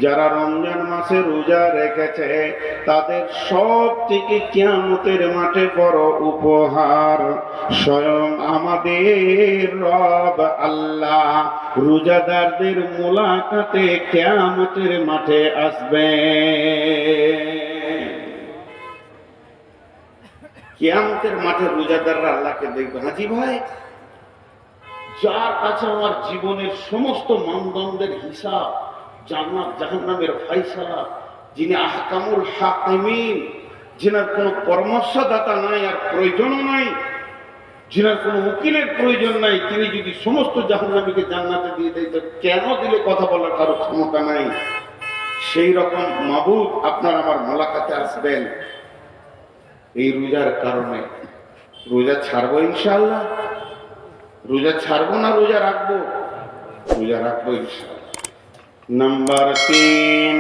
যারা রমজান মাসে রোজা রেখেছে তাদের সব থেকে কিয়ামতের মাঠে বড় উপহার স্বয়ং আমাদের রব আল্লাহ রোজাদারদের মোলাকাতে কিয়ামতের মাঠে আসবে। কিয়ামতের মাঠে রোজাদাররা আল্লাহকে দেখবে। হাজি ভাই, যার কাছে আমার জীবনের সমস্ত মানদণ্ডের হিসাব, জান্নাত জাহান্নামের ফায়সালা, যিনি আহকামুল হাকিমিন, যিনার কোনো পরামর্শদাতা নাই আর প্রয়োজনও নাই, যিনার কোনো উকিলের প্রয়োজন নাই, তিনি যদি সমস্ত জাহান্নামীকে জান্নাতে দিয়ে দেয় তো কেন দিলে কথা বলার কারো ক্ষমতা নাই। সেই রকম মাবুদ আপনার আমার মোলাকাতে আসবেন এই রোজার কারণে। রোজা ছাড়বো ইনশাআল্লাহ? রোজা ছাড়বো না রোজা রাখবো? রোজা রাখবো ইনশাআল্লাহ। নাম্বার 3,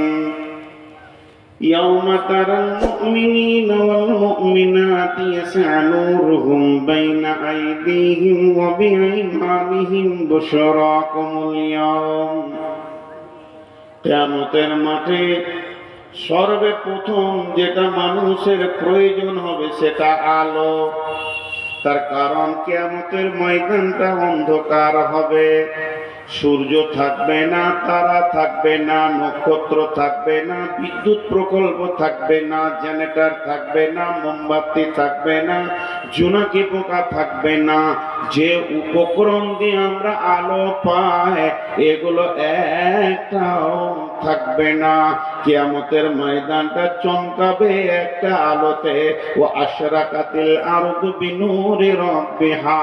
يوم ترى المؤمنين والمؤمنات يسعى نورهم بين أيديهم وبأيمانهم بشراكم اليوم। কিয়ামতের মাঠে সর্বপ্রথম যেটা মানুষের প্রয়োজন হবে সেটা আলো। তার কারণ কিয়ামতের ময়দানটা অন্ধকার হবে, সূর্য থাকবে না, তারা থাকবে না, নক্ষত্র থাকবে না, বিদ্যুৎ প্রকল্প থাকবে না, জেনারেটর থাকবে না, মোমবাতি থাকবে না, জোনাকি পোকা থাকবে না। যে উপকরণ দিয়ে আমরা আলো পাই এগুলো একটাও থাকবে না। কিয়ামতের ময়দানটা চমকাবে একটা আলোতে। ও আশরাকাতিল আরদু বিনূরি রাব্বিহা,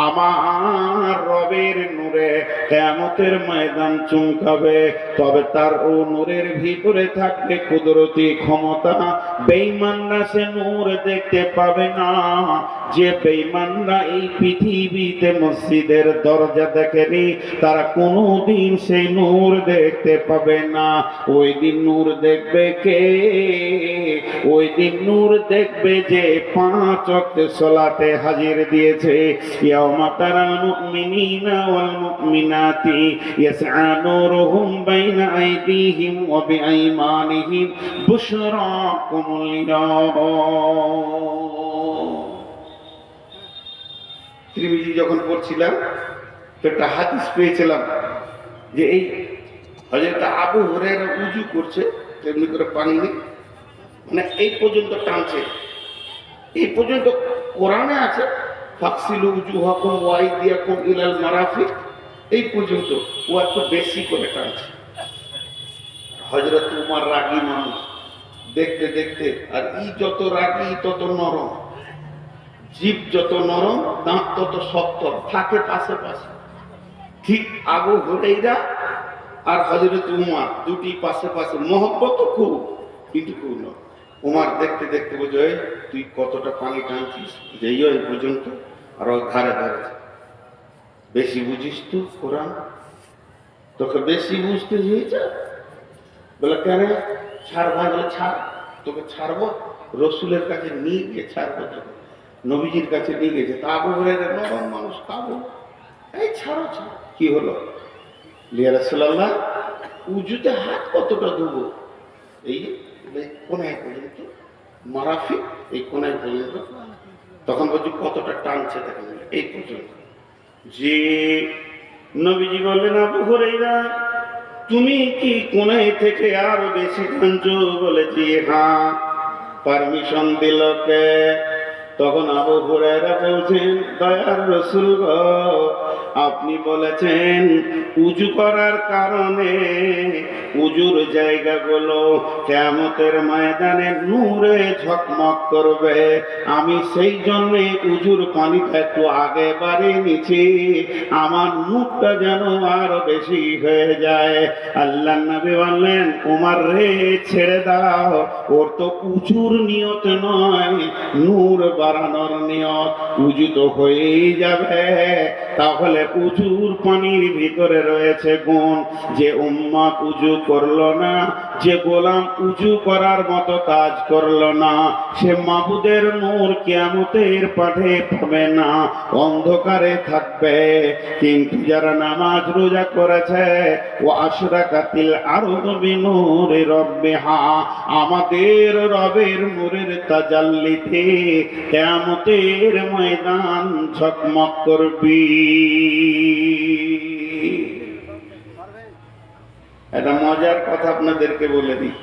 আমার রবের নূরে কিয়ামতের ময়দান চমকাবে। তবে তার ও নূরের ভিতরে থাকবে কুদরতি ক্ষমতা। বেঈমানরা সে নূর দেখতে পাবে না। যে বেঈমানরা এই পৃথিবীতে মসজিদের দরজা দেখেনি তারা কোনোদিন সেই নূর দেখতে পাবে না। ওই দিন নূর দেখবে কে? ওই দিন নূর দেখবে যে 5 ওয়াক্ত সালাতে হাজির দিয়েছে। ইয়াউমা তারাল মুমিনিনা ওয়াল মুমিনাতি ইয়াসআ নূরুহুম বাইনা আইদিহিম ওয়া বিআইমানিহিম বুশরাকুমুল ইয়াওম। তিরমিজি যখন পড়ছিলাম তো একটা হাদিস পেয়েছিলাম যে এই হযরত আবু হুরায়রা উযু করছে, তেমনি করে পানি নেই, মানে এই পর্যন্ত টানছে। এই পর্যন্ত কোরআনে আছে ফাকসিলু উজুহাকুম ওয়া আইদিয়াকুম ইলাল মারাফিক, এই পর্যন্ত ও একটু বেশি করে টানছে। হযরত উমর রাগী মানুষ, দেখতে দেখতে, আর যত রাগী তত নরম, জীব যত নরম দাঁত তত শক্ত, থাকে পাশে পাশে। ঠিক আবু হুরায়রা আর হযরত উমর দুটি পাশে পাশে, মহব্বত খুব, কিন্তু খুব না। উমর দেখতে দেখতে বুঝে তুই কতটা পানি টানছিস, যেই এই পর্যন্ত, আর ওই ধারে ধারে বেশি বুঝিস তো কোরআন, তোকে বেশি বুঝতে হয়েছে। বলে কেন? ছাড় ভাই। বলে ছাড়, তোকে ছাড়বো, রসুলের কাছে নিয়ে গিয়ে ছাড়বো, তোকে নবীজির কাছে নিয়ে গেছে। তা আবু হুরায়রা নরম মানুষ, কাবু, এই ছাড়ো ছাড়ো। কি হলো? ইয়া রাসূলুল্লাহ, উজুতে হাত কতটা দেবো? এই কোনায় পর্যন্ত, মারাফিক এই কোনায় পর্যন্ত। তখন বলছি কতটা টানছে দেখেন, এই পর্যন্ত। যে নবীজি বললেন আবু হুরায়রা তুমি কি কোনায় থেকে আরো বেশি টানছো? বলেছি হ্যাঁ। পারমিশন দিল কে? তখন আবু হুরায়রা বলছেন দয়ার রাসূল গো, আপনি বলেছেন উজু করার কারণে উজুর জায়গাগুলো কিয়ামতের ময়দানে নূরে ঝকমক করবে। আমি সেই জন্য উজুর পানিটা একটু আগে বাড়িয়ে নিচ্ছি, আমার মুখটা যেন আরো বেশি হয়ে যায়। আল্লাহর নবী বললেন উমর রে, ছেড়ে দাও, ওর তো উজুর নিয়ত নয়, নূর বাড়ানোর নিয়ত। উজু তো হয়েই যাবে, তাহলে উজুর পানির ভিতরে রয়েছে গুণ। যে উম্মত উজু করলো না, যে গোলাম উজু করার মতো কাজ করলো না, সে মাবুদের নূর কিয়ামতের পাঠে পাবে না, অন্ধকারে থাকবে। কিন্তু যারা নামাজ রোজা করেছে, ও আশরাকাতিল আরদু বিনূরি রাব্বিহা, আমাদের রবের নূরের তাজাল্লিতে কিয়ামতের ময়দান ঝকমক করবে। একটা মজার কথা আপনাদেরকে বলে দিই।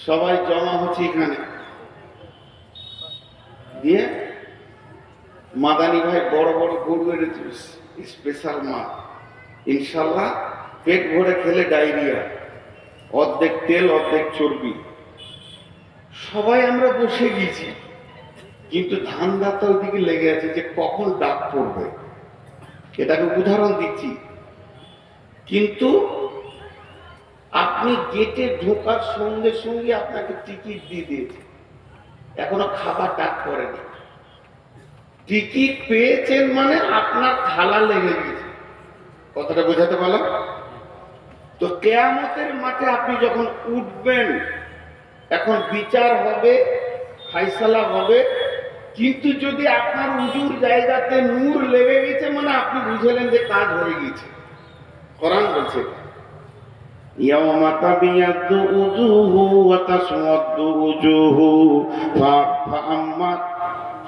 সবাই জমা হচ্ছে এখানে, দিয়ে মাদানী ভাই বড় বড় গরু এনেছে, স্পেশাল মাছ, ইনশাল্লাহ পেট ভরে খেলে ডায়রিয়া, অর্ধেক তেল অর্ধেক চর্বি। সবাই আমরা বসে গেছি, কিন্তু ধান্দা তো ওইদিকে লেগে আছে যে কখন ডাক পড়বে। এটাকে উদাহরণ দিচ্ছি। কিন্তু আপনি গেটে ঢোকার সঙ্গে সঙ্গে আপনাকে টিকিট দিয়ে দিয়েছে, এখনো খাবার ডাক পড়েনি। টিকিট পেয়েছেন মানে আপনার থালা লেগে গেছে। কথাটা বোঝাতে পারলাম? তো কিয়ামতের মাঠে আপনি যখন উঠবেন, এখন বিচার হবে, ফায়সালা হবে। কিন্তু যদি আপনার উজুর জায়গাতে নূর লেগে গেছে মানে আপনি বুঝলেন যে কাজ হয়ে গেছে। কোরআন বলছে ইয়াওমা তাবিয়াদ্দু উজুহু ওয়া তাসওয়াদ্দু উজুহু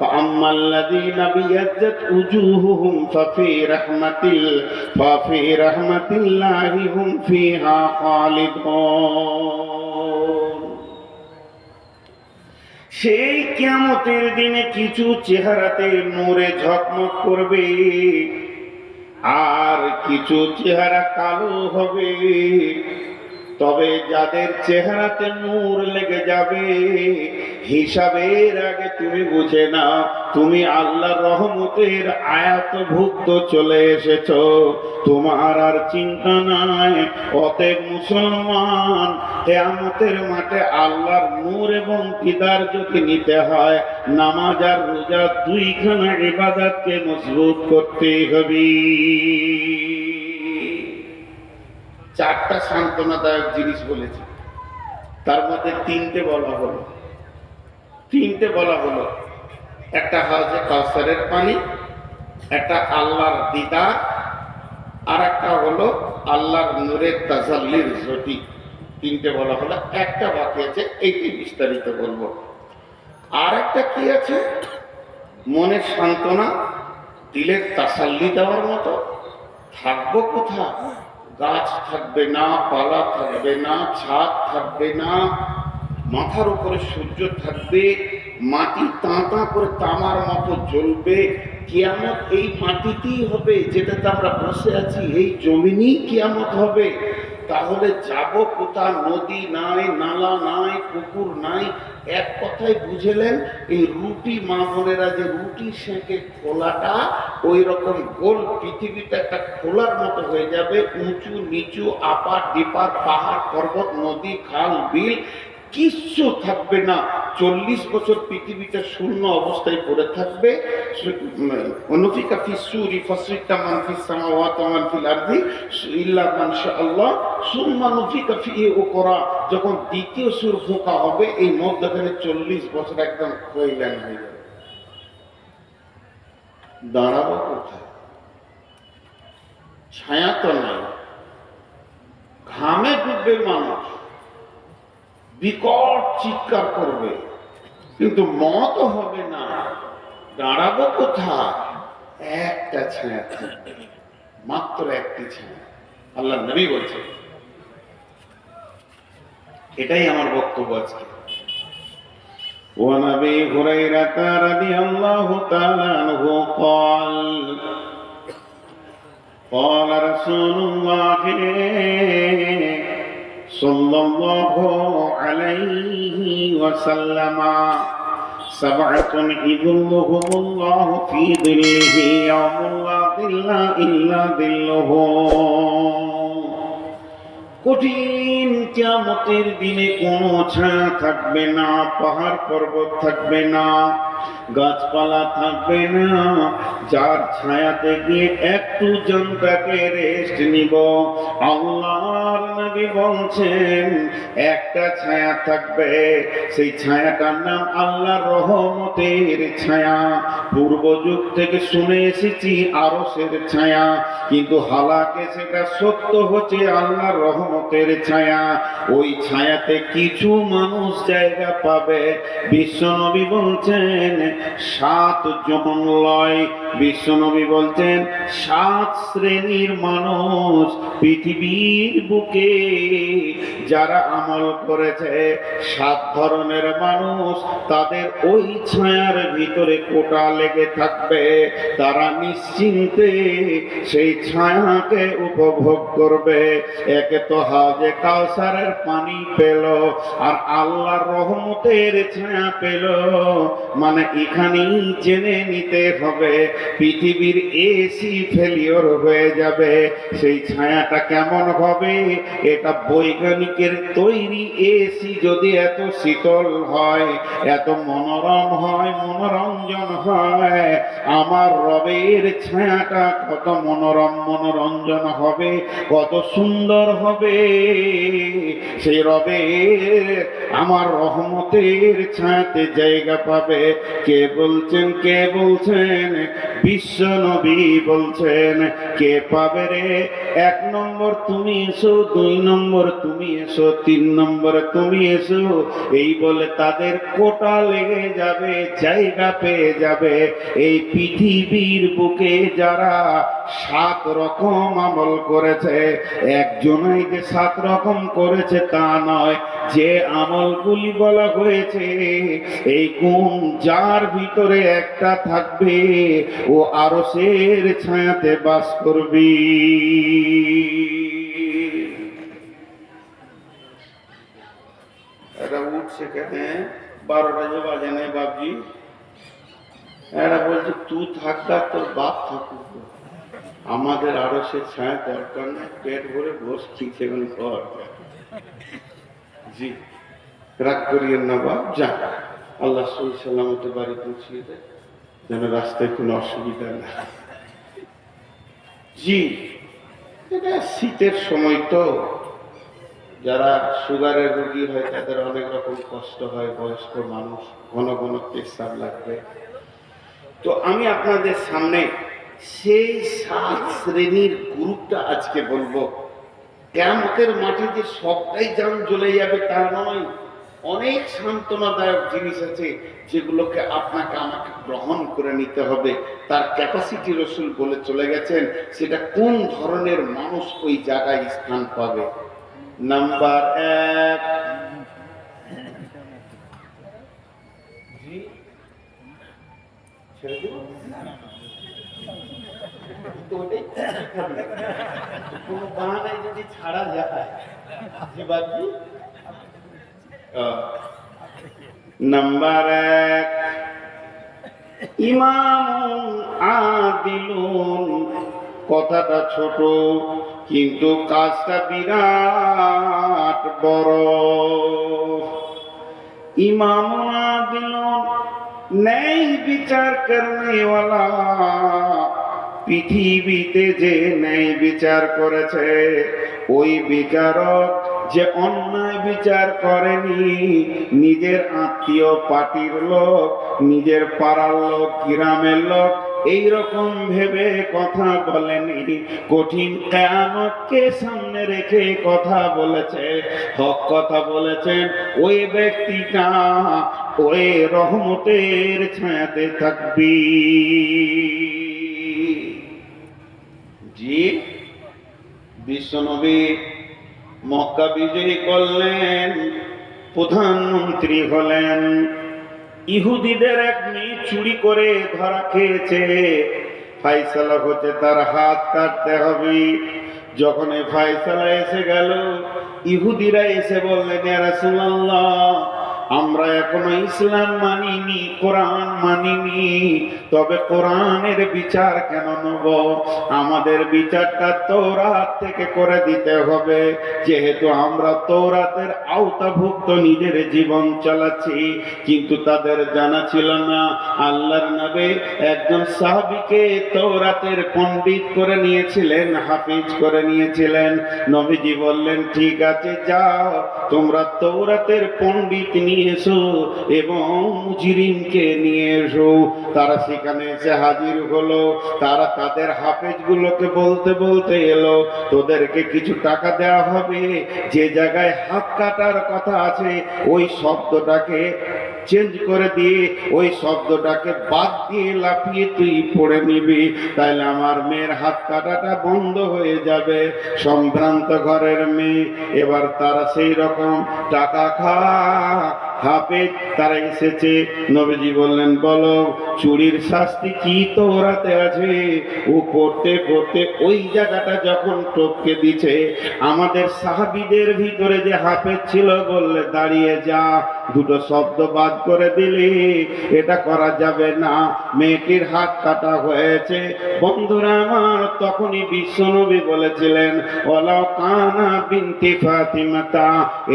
فأما الذين ابيضت وجوههم ففي رحمة الله هم فيها خالدون। সেই কিয়ামতের দিনে কিছু চেহারাতে নূরে ঝকমক করবে, আর কিছু চেহারা কালো হবে। তবে যাদের চেহারাতে নূর লেগে যাবে, হিসাবের আগে তুমি বুঝে নাও তুমি আল্লাহর রহমতের আয়াতভুক্ত চলে এসেছো, তোমার আর চিন্তা নাই। অতএব মুসলমান, কিয়ামতের মাঠে আল্লাহর নূর এবং দিদার যদি নিতে হয়, নামাজ আর রোজা দুইখানা ইবাদতকে মজবুত করতে হবে। চারটা সান্ত্বনাদায়ক জিনিস বলেছি, তার মধ্যে তিনটে বলা হলো। একটা হাউজে কাউসারের পানি, একটা আল্লাহর দিদার, আর একটা হলো আল্লাহর নূরের তাজাল্লির জ্যোতি। তিনটে বলা হলো, একটা বাকি আছে, এইটি বিস্তারিত বলবো। আর একটা কি আছে? মনের সান্ত্বনা, দিলের তাসাল্লি দেওয়ার মতো। থাকবো কোথায়? গাছ থাকবে না, পালা থাকবে না, ছাদ থাকবে না, মাথার উপরে সূর্য থাকবে, মাটি তাঁতা করে তামার মতো জ্বলবে। কিয়ামত এই মাটিতেই হবে, যেটাতে আমরা বসে আছি, এই জমিনেই কিয়ামত হবে। তাহলে যাব কোথা? নদী নাই, নালা নাই, পুকুর নাই। এক কথায় বুঝলেন, এই রুটি মা বোনেরা যে রুটি সেঁকে খোলাটা, ওই রকম গোল পৃথিবীতে একটা খোলার মতো হয়ে যাবে। উঁচু নিচু, আপার ডিপার, পাহাড় পর্বত, নদী খাল বিল কিচ্ছু থাকবে না। 40 বছর পৃথিবীতে শূন্য অবস্থায় পড়ে থাকবে। অনুফিকা ফিসসুরি ফাসরিকা মান ফিস সামাওয়াতি ওয়া মান ফিল আরদি ইল্লা মান শাআল্লাহ সুম্মা নুফিকা ফিহি উখরা। যখন দ্বিতীয় সুর ফোঁকা হবে, এই মধ্যখানে 40 বছর একদম কয়লান হয়ে যাবে। দাঁড়াবো কোথায়? ছায়া তো নাই, ঘামে ডুববে মানুষ, বিকট চিৎকার করবে, কিন্তু মত হবে না। দাঁড়াবো কোথায়? একটা ছায়া থাকবে, মাত্র একটি ছায়া। আল্লাহ নবী বলছে, এটাই আমার বক্তব্য আজকে। وعن ابي هريره رضي الله تعالى عنه قال رسول الله صلى الله عليه وسلم سبعة يظلهم الله في ظله يوم لا ظل إلا ظله। কঠিন কিয়ামতের দিনে কোনো ছায়া থাকবে না, পাহাড় পর্বত থাকবে না, গাছপালা থাকবে না, যার ছায়াতে গিয়ে একটু জনটাকে রেস্ট নিব। আল্লাহর নবী বলছেন একটা ছায়া থাকবে, সেই ছায়াটার নাম আল্লাহর রহমতের ছায়া। পূর্ব যুগ থেকে শুনে এসেছি আরশের ছায়া, কিন্তু হালাকে সেটা সত্য হচ্ছে আল্লাহর রহমতের ছায়া। ওই ছায়াতে কিছু মানুষ জায়গা পাবে। বিশ্বনবী বলছেন 7 জন লয়, বিশ্বনবী বলছেন 7 শ্রেণীর মানুষ পৃথিবীর বুকে যারা আমল করেছে, 7 ধরনের মানুষ তাদের ওই ছায়ার ভিতরে কোটা লেগে থাকবে। তারা নিশ্চিন্তে সেই ছায়াকে উপভোগ করবে। একে তো হাজে কাউসারের পানি পেল, আর আল্লাহর রহমতের ছায়া পেল। মানে এখানেই জেনে নিতে হবে পৃথিবীর এসি ফেলিওর হয়ে যাবে। সেই ছায়াটা কেমন হবে? এটা বৈজ্ঞানিকের তৈরি এসি যদি এত শীতল হয়, এত মনোরম হয়, মনোরঞ্জন হয়, আমার রবের ছায়াটা কত মনোরম মনোরঞ্জন হবে, কত সুন্দর হবে। সেই রবের আমার রহমতের ছায়াতে জায়গা পাবে। কে বলছেন? কে বলছেন? বিশ্ব নবী বলছেন। কে পাবে রে? 1 নম্বর তুমি এসো, 2 নম্বর তুমি এসো, 3 নম্বর তুমি এসো। এই বলে তাদের কোটা লেগে যাবে, জায়গা পেয়ে যাবে। এই পৃথিবীর বুকে যারা 7 রকম আমল করেছে, একজনই যে 7 রকম করেছে তা নয়। যে আমলগুলি বলা হয়েছে, এই গুণ যার ভিতরে একটা থাকবে, ও আরশের ছায়াতে বাস করবে। এটা উঠছে কেন? 12টা যে বাজে নাই বাপজি। এরা বলছে তুই থাকবা, তোর বাপ থাকুক, আমাদের আরো সে ছায়া দরকার নেই, পেট ভরে বসছি সেগুন কর। জি, রাগ করিয়েন না বাপ, যা আল্লাহ সহি সালামতে বাড়ি পৌঁছিয়ে দেয়, যেন রাস্তায় কোনো অসুবিধা না। জি, এটা শীতের সময় তো, যারা সুগারের রোগী হয় তাদের অনেক রকম কষ্ট হয়, বয়স্ক মানুষ, ঘন ঘন পেশাব লাগবে। তো আমি আপনাদের সামনে সেই 7 শ্রেণীর গ্রুপটা আজকে বলবো। কিয়ামতের মাটিতে সবটাই জান জ্বলে যাবে তা নয়, অনেক সান্ত্বনাদায়ক জিনিস আছে যেগুলোকে আপনাকে আমাকে গ্রহণ করে নিতে হবে। তার ক্যাপাসিটি রসুল বলে চলে গেছেন, সেটা কোন ধরনের মানুষ ওই জায়গায় স্থান পাবে। নাম্বার 1, ছেড়ে দেব কোনো বাহানায় যদি ছাড়া যায়। নাম্বার 1, ইমাম আদিলুন। কথাটা ছোট কিন্তু কাজটা বিরাট বড়। ইমাম আদিলুন, ন্যায় বিচার করনেওয়ালা। পৃথিবীতে যে ন্যায় বিচার করেছে, ওই বিচারক যে অন্যায় বিচার করেনি, নিজের আত্মীয় পার্টির লোক, নিজের পাড়ার লোক, গ্রামের লোক এইরকম ভেবে কথা বলেনি, কঠিন কিয়ামতকে সামনে রেখে কথা বলেছে, হক কথা বলেছেন। ওই ব্যক্তিটা ওই রহমতের ছায়াতে থাকবি। জি, বিশ্বনবী মক্কা বিজয়ী করলেন, প্রধানমন্ত্রী হলেন। ইহুদিদের এক মেয়ে চুরি করে ধরা খেয়েছে, ফাইসালা হচ্ছে তার হাত কাটতে হবে। যখন এই ফাইসালা এসে গেল, ইহুদিরা এসে বললেন, ইয়া রাসূলুল্লাহ, আমরা এখনো ইসলাম মানিনি, কোরআন মানিনি, তবে কোরআনের বিচার কেন নেব? আমাদের বিচারটা তৌরাত থেকে করে দিতে হবে, যেহেতু আমরা তৌরাতের আওতাভুক্ত নিজের জীবন চালাচ্ছি। কিন্তু তাদের জানা ছিল না আল্লাহর নবী একজন সাহাবীকে তৌরাতের পণ্ডিত করে নিয়েছিলেন, হাফিজ করে নিয়েছিলেন। নবীজি বললেন, ঠিক আছে, যাও তোমরা তৌরাতের পণ্ডিত নিয়ে এসো এবং মুজরিমকে নিয়ে এসো। তারা সেখানে এসে হাজির হলো। তারা তাদের হাফেজগুলোকে বলতে বলতে এলো, তোদেরকে কিছু টাকা দেওয়া হবে, যে জায়গায় হাত কাটার কথা আছে ওই শব্দটাকে চেঞ্জ করে দিয়ে ওই শব্দটাকে বাদ দিয়ে লাফিয়ে তুই পড়ে নিবি, তাহলে আমার মেয়ের হাত কাটাটা বন্ধ হয়ে যাবে। সম্ভ্রান্ত ঘরের মেয়ে। এবার তারা সেই রকম টাকা হাফেজ তারা এসেছে। নবীজি বললেন, বলো চুরির শাস্তি কি তৌরাতে আছে? ও পড়তে পড়তে ওই জায়গাটা যখন টপকে দিছে, আমাদের সাহাবীদের ভিতরে যে হাফেজ ছিল বললে, দাঁড়িয়ে যা, দুটো শব্দ বাদ করে দিলি, এটা করা যাবে না, মেয়েটির হাত কাটা হয়েছে। বন্ধুরা আমার, তখনই বিশ্বনবী বলেছিলেন, ওয়ালাউ কানা বিনতি ফাতিমাতা,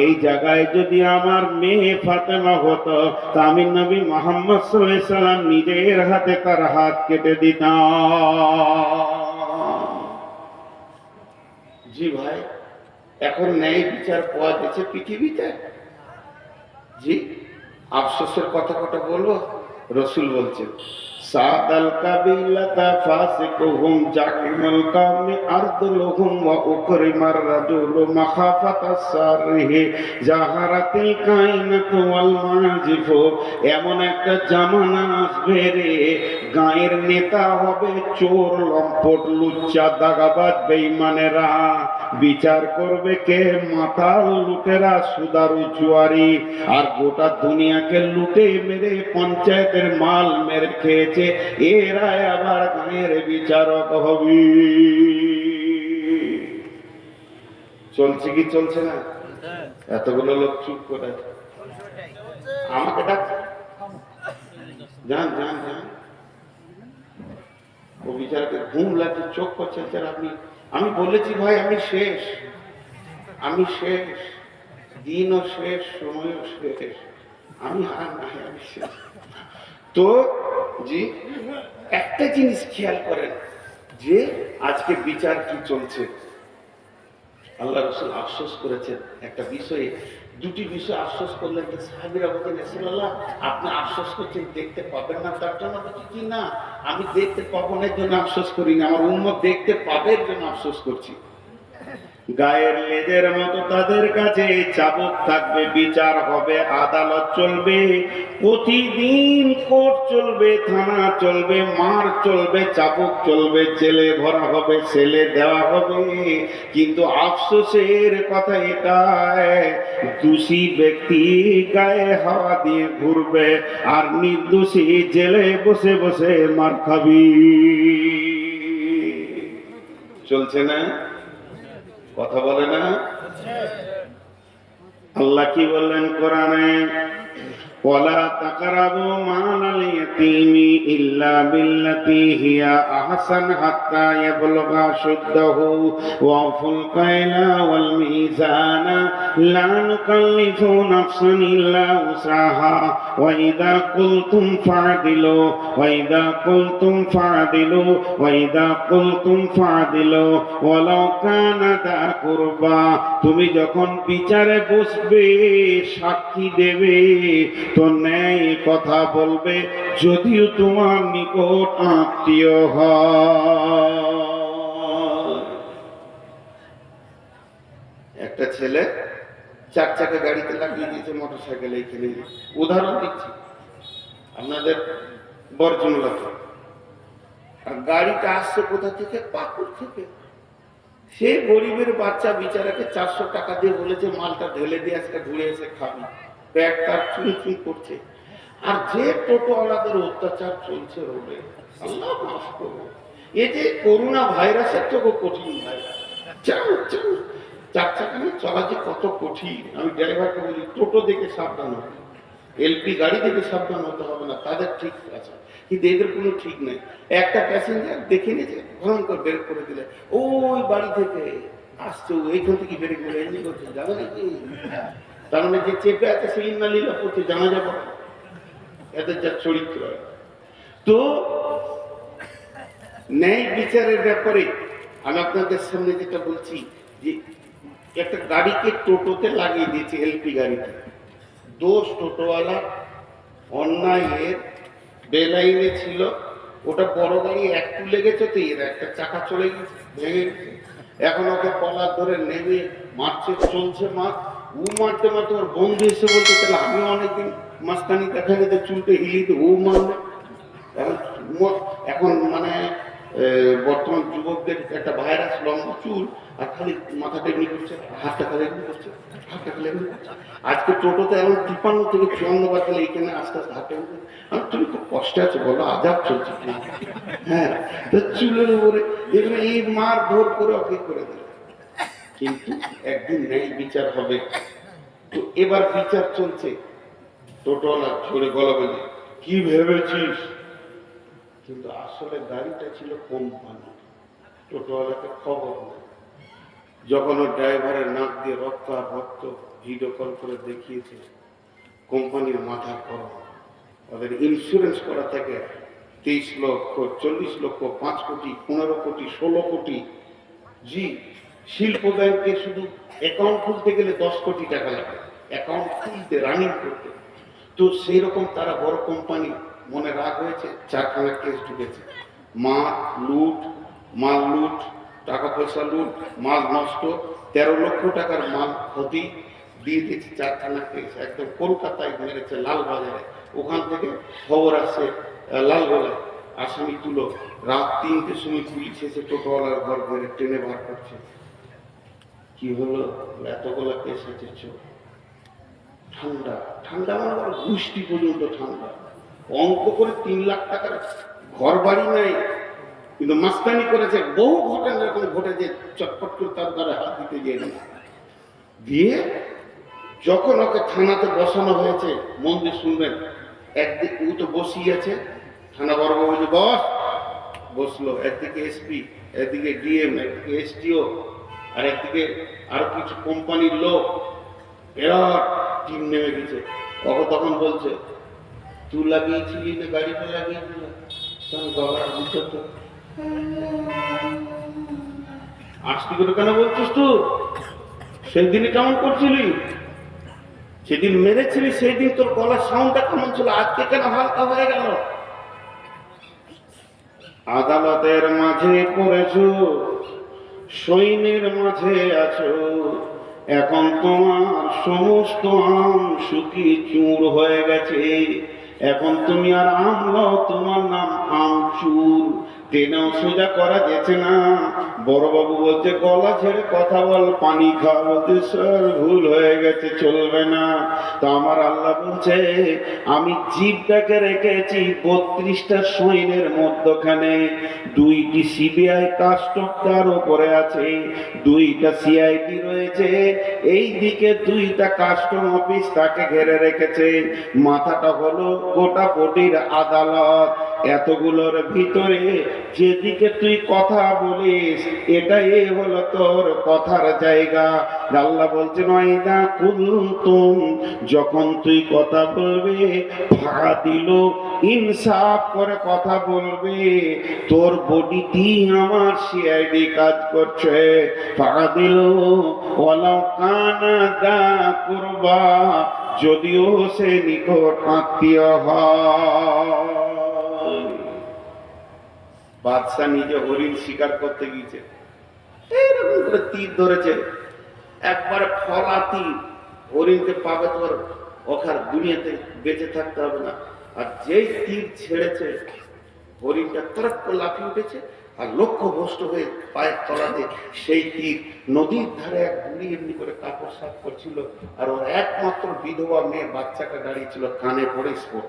এই জায়গায় যদি আমার মেয়ে ফাতেমা হতো তা আমি নবী মুহাম্মদ সাল্লাল্লাহু আলাইহি সাল্লাম নিজের হাতে তার হাত কেটে দিতাম। জি ভাই, এখন ন্যায় বিচার পাওয়া গেছে পৃথিবীতে। জি, আফসোসের কথা বলবো, রসুল বলছেন, সাদাল কাবিলাতা ফাসিকুহুম জাকিমুল কামি আরদুলহুম ওয়া উকরিমার রাজুলু মাখাফাতাস সারহি জাহারাতিল কাইনাতু ওয়াল মাজিফু। এমন একটা জামানা আসবে রে, গায়ের নেতা হবে চোর, লম্পট, লুচ্চা, দাগাবাজ, বেঈমানেরা। বিচার করবে কে? মাতাল লুটেরা, সুদারু, জুয়ারি। আর গোটা দুনিয়াকে লুটে মেরে পঞ্চায়েতের মাল মেরে খেয়েছে, এরা আবার গায়ের বিচারক হবে। চলছে কি চলছে না? এতগুলো লোক চুপ করে আমাকে ডাকছে, যান যান যান। ও বিচারকে ঘুম লাগছে, চোখ করছে আপনি। আমি বলেছি ভাই, আমি শেষ, আমি শেষ, দিনও শেষ, সময়ও শেষ, আমি আর নাই, আমি শেষ। তো জি, একটা জিনিস খেয়াল করেন যে আজকে বিচার কি চলছে। আল্লাহ রাসূল আফসোস করেছেন একটা বিষয়ে, দুটি বিষয় আফসোস করলেন। তো সাহাবীরা বলতেন, রাসূলুল্লাহ আপনি আফসোস করছেন দেখতে পাবেন না তার জন্য? কি না, আমি দেখতে পাবো না এর জন্য আফসোস করি না, আমার উম্মত দেখতে পাবে এর জন্য আফসোস করছি। গায়ের লেজের মতো তাদের কাছে চাবুক থাকবে, বিচার হবে, আদালত চলবে, প্রতিদিন কোর্ট চলবে, থানা চলবে, মার চলবে, চাবুক চলবে, জেলে ভরা হবে, ছেলে দেওয়া হবে। কিন্তু আফসোসের কথা এটাই, দোষী ব্যক্তি গায়ে হাওয়া দিয়ে ঘুরবে আর নির্দোষী জেলে বসে বসে মার খাবি। চলছে না? কথা বলে না? আল্লাহ কি বললেন কোরআনে? ওয়ালা তাকরাবু মালাল ইয়াতীমি ইল্লা বিল্লাতী হিয়া আহসান হাত্তা ইয়াবলুগা শুদ্দাহু ওয়া ফুল কায়লা ওয়াল মিজানা লা নুকাল্লিফু নাফসান ইল্লা উসাহা ওয়া ইযা কুলতুম ফা'দিলু ওয়া ইযা কুলতুম ফা'দিলু ওয়া ইযা কুলতুম ফা'দিলু ওয়ালাউ কানা দা কুরবা। তুমি যখন বিচারে বসবে, সাক্ষী দেবে, তো ন্যায় কথা বলবে, যদিও তোমার নিকট আত্মীয় হয়। একটা ছেলে 4 চাকা গাড়িতে লাগিয়ে দিয়েছে মোটর সাইকেল, এইখানে উদাহরণ দিচ্ছি আপনাদের বরজুমলাতে। আর গাড়িটা আসছে কোথা থেকে? পাকুর থেকে। সে গরিবের বাচ্চা বিচারাকে 400 টাকা দিয়ে বলেছে মালটা ঢেলে দিয়ে আজকে ঘুরে এসে খাবি, পেট তার চুন চুন করছে। আর যে টোটোওয়ালাদের অত্যাচার চলছে রোডে, আল্লাহ মাফ করবো, এ যে করোনা ভাইরাসের থেকেও কঠিন ভাইরাস। 4 চাকা নিয়ে চলা যে কত কঠিন। আমি ড্রাইভারকে বলি, টোটো দেখে সাবধান হবে, এলপি গাড়ি থেকে সাবধান হতে হবে না, তাদের ঠিক আছে, কিন্তু এদের কোনো ঠিক নেই। একটা প্যাসেঞ্জার দেখে নিয়েছে, ভয়ঙ্কর ব্রেক করে দিলে, ওই বাড়ি থেকে আসছে, এইখান থেকে ব্রেক করে এমনি করছে, জানো নাকি? তার মানে যে চেপে আছে সেই ইন্নালিল্লাহ পড়ছে, জানা যাবে না। এদের যা চরিত্র। তো ন্যায় বিচারের ব্যাপারে আমি আপনাদের সামনে যেটা বলছি, যে একটা গাড়িকে টোটোতে লাগিয়ে দিয়েছে, এলপি গাড়িতে। দোষ টোটোওয়ালা, অন্যায়ের বেলাইনে ছিল। ওটা বড় গাড়ি একটু লেগেছে, তো এর একটা চাকা চলে গেছে, ভেঙে গেছে। এখন ওকে কলার ধরে নেমে মারছে, চলছে মার। ও মারতে মারতে ওর বন্ধু এসে বলছে, তাহলে আমি অনেকদিন মাঝখানি দেখা যেতে চুলটা হিলিয়ে দিই, ও মারবে। এখন মানে বর্তমান যুবকদের একটা ভাইরাস, লম্বা চুল আর খালি মাথাটা এমনি করছে, হাতটা খালি এমনি করছে, হাতটা খালি এমনি করছে। আজকে টোটোতে এখন 53 থেকে 54 বার গেলে এইখানে আস্তে আস্তে হাঁটে। তুমি খুব কষ্টে আছো বলো, আজাব চলছে। হ্যাঁ, তো চুলের উপরে এখানে এই মার ভোর করে ওকে করে দিল। কিন্তু একদিন ন্যায় বিচার হবে। তো এবার বিচার চলছে। টোটোওয়ালা ছড়ে গলা বলে, কি ভেবেছিস? কিন্তু আসলে গাড়িটা ছিল কোম্পানি, টোটোওয়ালাকে খবর নেই। যখন ওর ড্রাইভারের নাক দিয়ে রক্ত আর রক্ত ভিডিও কল করে দেখিয়েছে, কোম্পানির মাথা গরম। ওদের ইন্স্যুরেন্স করা থাকে 23 লক্ষ, 40 লক্ষ, 5 কোটি, 15 কোটি, 16 কোটি। জি, শিল্প ব্যাংকে শুধু অ্যাকাউন্ট খুলতে গেলে 10 কোটি টাকা লাগে, অ্যাকাউন্ট খুলতে, রানিং করতে। তো সেই রকম তারা বড় কোম্পানি, মনে রাগ হয়েছে, 4খানা কেস ঢুকেছে। মাল লুট, টাকা পয়সা লুট, মাল নষ্ট, 13 লক্ষ টাকার মাল ক্ষতি দিয়ে দিয়েছে, 4খানা কেস। একদম কলকাতায় মেরেছে, লালবাজারে। ওখান থেকে খবর আসছে লালগোলায়, আসামি তুলো। রাত 3টের সময় পুলিশ এসে টোটোওয়ালার ঘর ধরে ট্রেনে বার করছে। কি হলো? এতগুলা কেস আছে। ঠান্ডা ঠান্ডা মানে বড় গোষ্ঠী পর্যন্ত ঠান্ডা। অঙ্ক করে 3 লাখ টাকার ঘর বাড়ি নাই, কিন্তু মাস্তানি করেছে। বহু ঘটনা এরকম ঘটেছে, চটপট করে তার দ্বারা হাত দিতে যেয়ে দিয়ে যখন ওকে থানাতে বসানো হয়েছে, মন দিয়ে শুনবেন। একদিকে ও তো বসিয়ে আছে, থানা বড় বলছে বস, বসলো। একদিকে এসপি, একদিকে ডিএম, একদিকে এসটিও, আর একদিকে আরো কিছু কোম্পানির লোক। এরা টিম নেমে গেছে। তখন বলছে, তুই লাগিয়েছিলি না গাড়িটা লাগিয়েছিল? বুঝছো তো, আজকে করে কেন বলছিস? তুই সেদিনই কেমন করছিলি? সেদিন মেরেছিলি, সেই দিন তোর গলার সাউন্ডটা কেমন ছিল, আজকে কেন হালকা হয়ে গেল? আদালতের মাঝে পড়েছো, সৈন্যের মাঝে আছো, এখন তোমার সমস্ত আম শুকিয়ে চুর হয়ে গেছে। এখন তুমি আর আমলো, তোমার নাম আমচুর। টেনেও সোজা করা যেছে না। বড়বাবু বলছে গলা ছেড়ে কথা বল, পানি খাওয়া। বলতে স্যার ভুল হয়ে গেছে, চলবে না। তো আমার আল্লাহ বলছে, আমি জীবটাকে রেখেছি 32টা সৈন্যের মধ্যখানে। 2টি সিবিআই কাস্টম তার উপরে আছে, 2টা সিআইডি রয়েছে, এই দিকে 2টা কাস্টম অফিস তাকে ঘিরে রেখেছে। মাথাটা হলো গোটা কোটির আদালত। এতগুলোর ভিতরে যেদিকে তুই কথা বলিস, এটাই হলো তোর কথার জায়গা। আল্লাহ বলছে, নয়দা কুনতুম, যখন তুই কথা বলবে, ভাড়া দিল, ইনসাফ করে কথা বলবে, তোর বডিতেই আমার সিআইডি কাজ করছে। ভাড়া দিল ওয়ালাউ কানা দা কুরবা, যদিও সে নিকট আত্মীয় হয়। বাদশা নিজে হরিণ শিকার করতে গিয়েছে, এরকম করে তীর ধরেছে, একবারে ফলা তীর। হরিণকে পাবে তো আর ওখার দুনিয়াতে বেঁচে থাকতে হবে না। আর যেই তীর ছেড়েছে, হরিণটা তরক করে লাফিয়ে উঠেছে, আর লক্ষ্য ভ্রষ্ট হয়ে পায়ের তলাতে সেই তীর। নদীর ধারে এক বুড়ি এমনি করে কাপড় সাফ করছিল, আর ওর একমাত্র বিধবা মেয়ে বাচ্চাটা দাঁড়িয়েছিল, কানে পড়ে স্পট।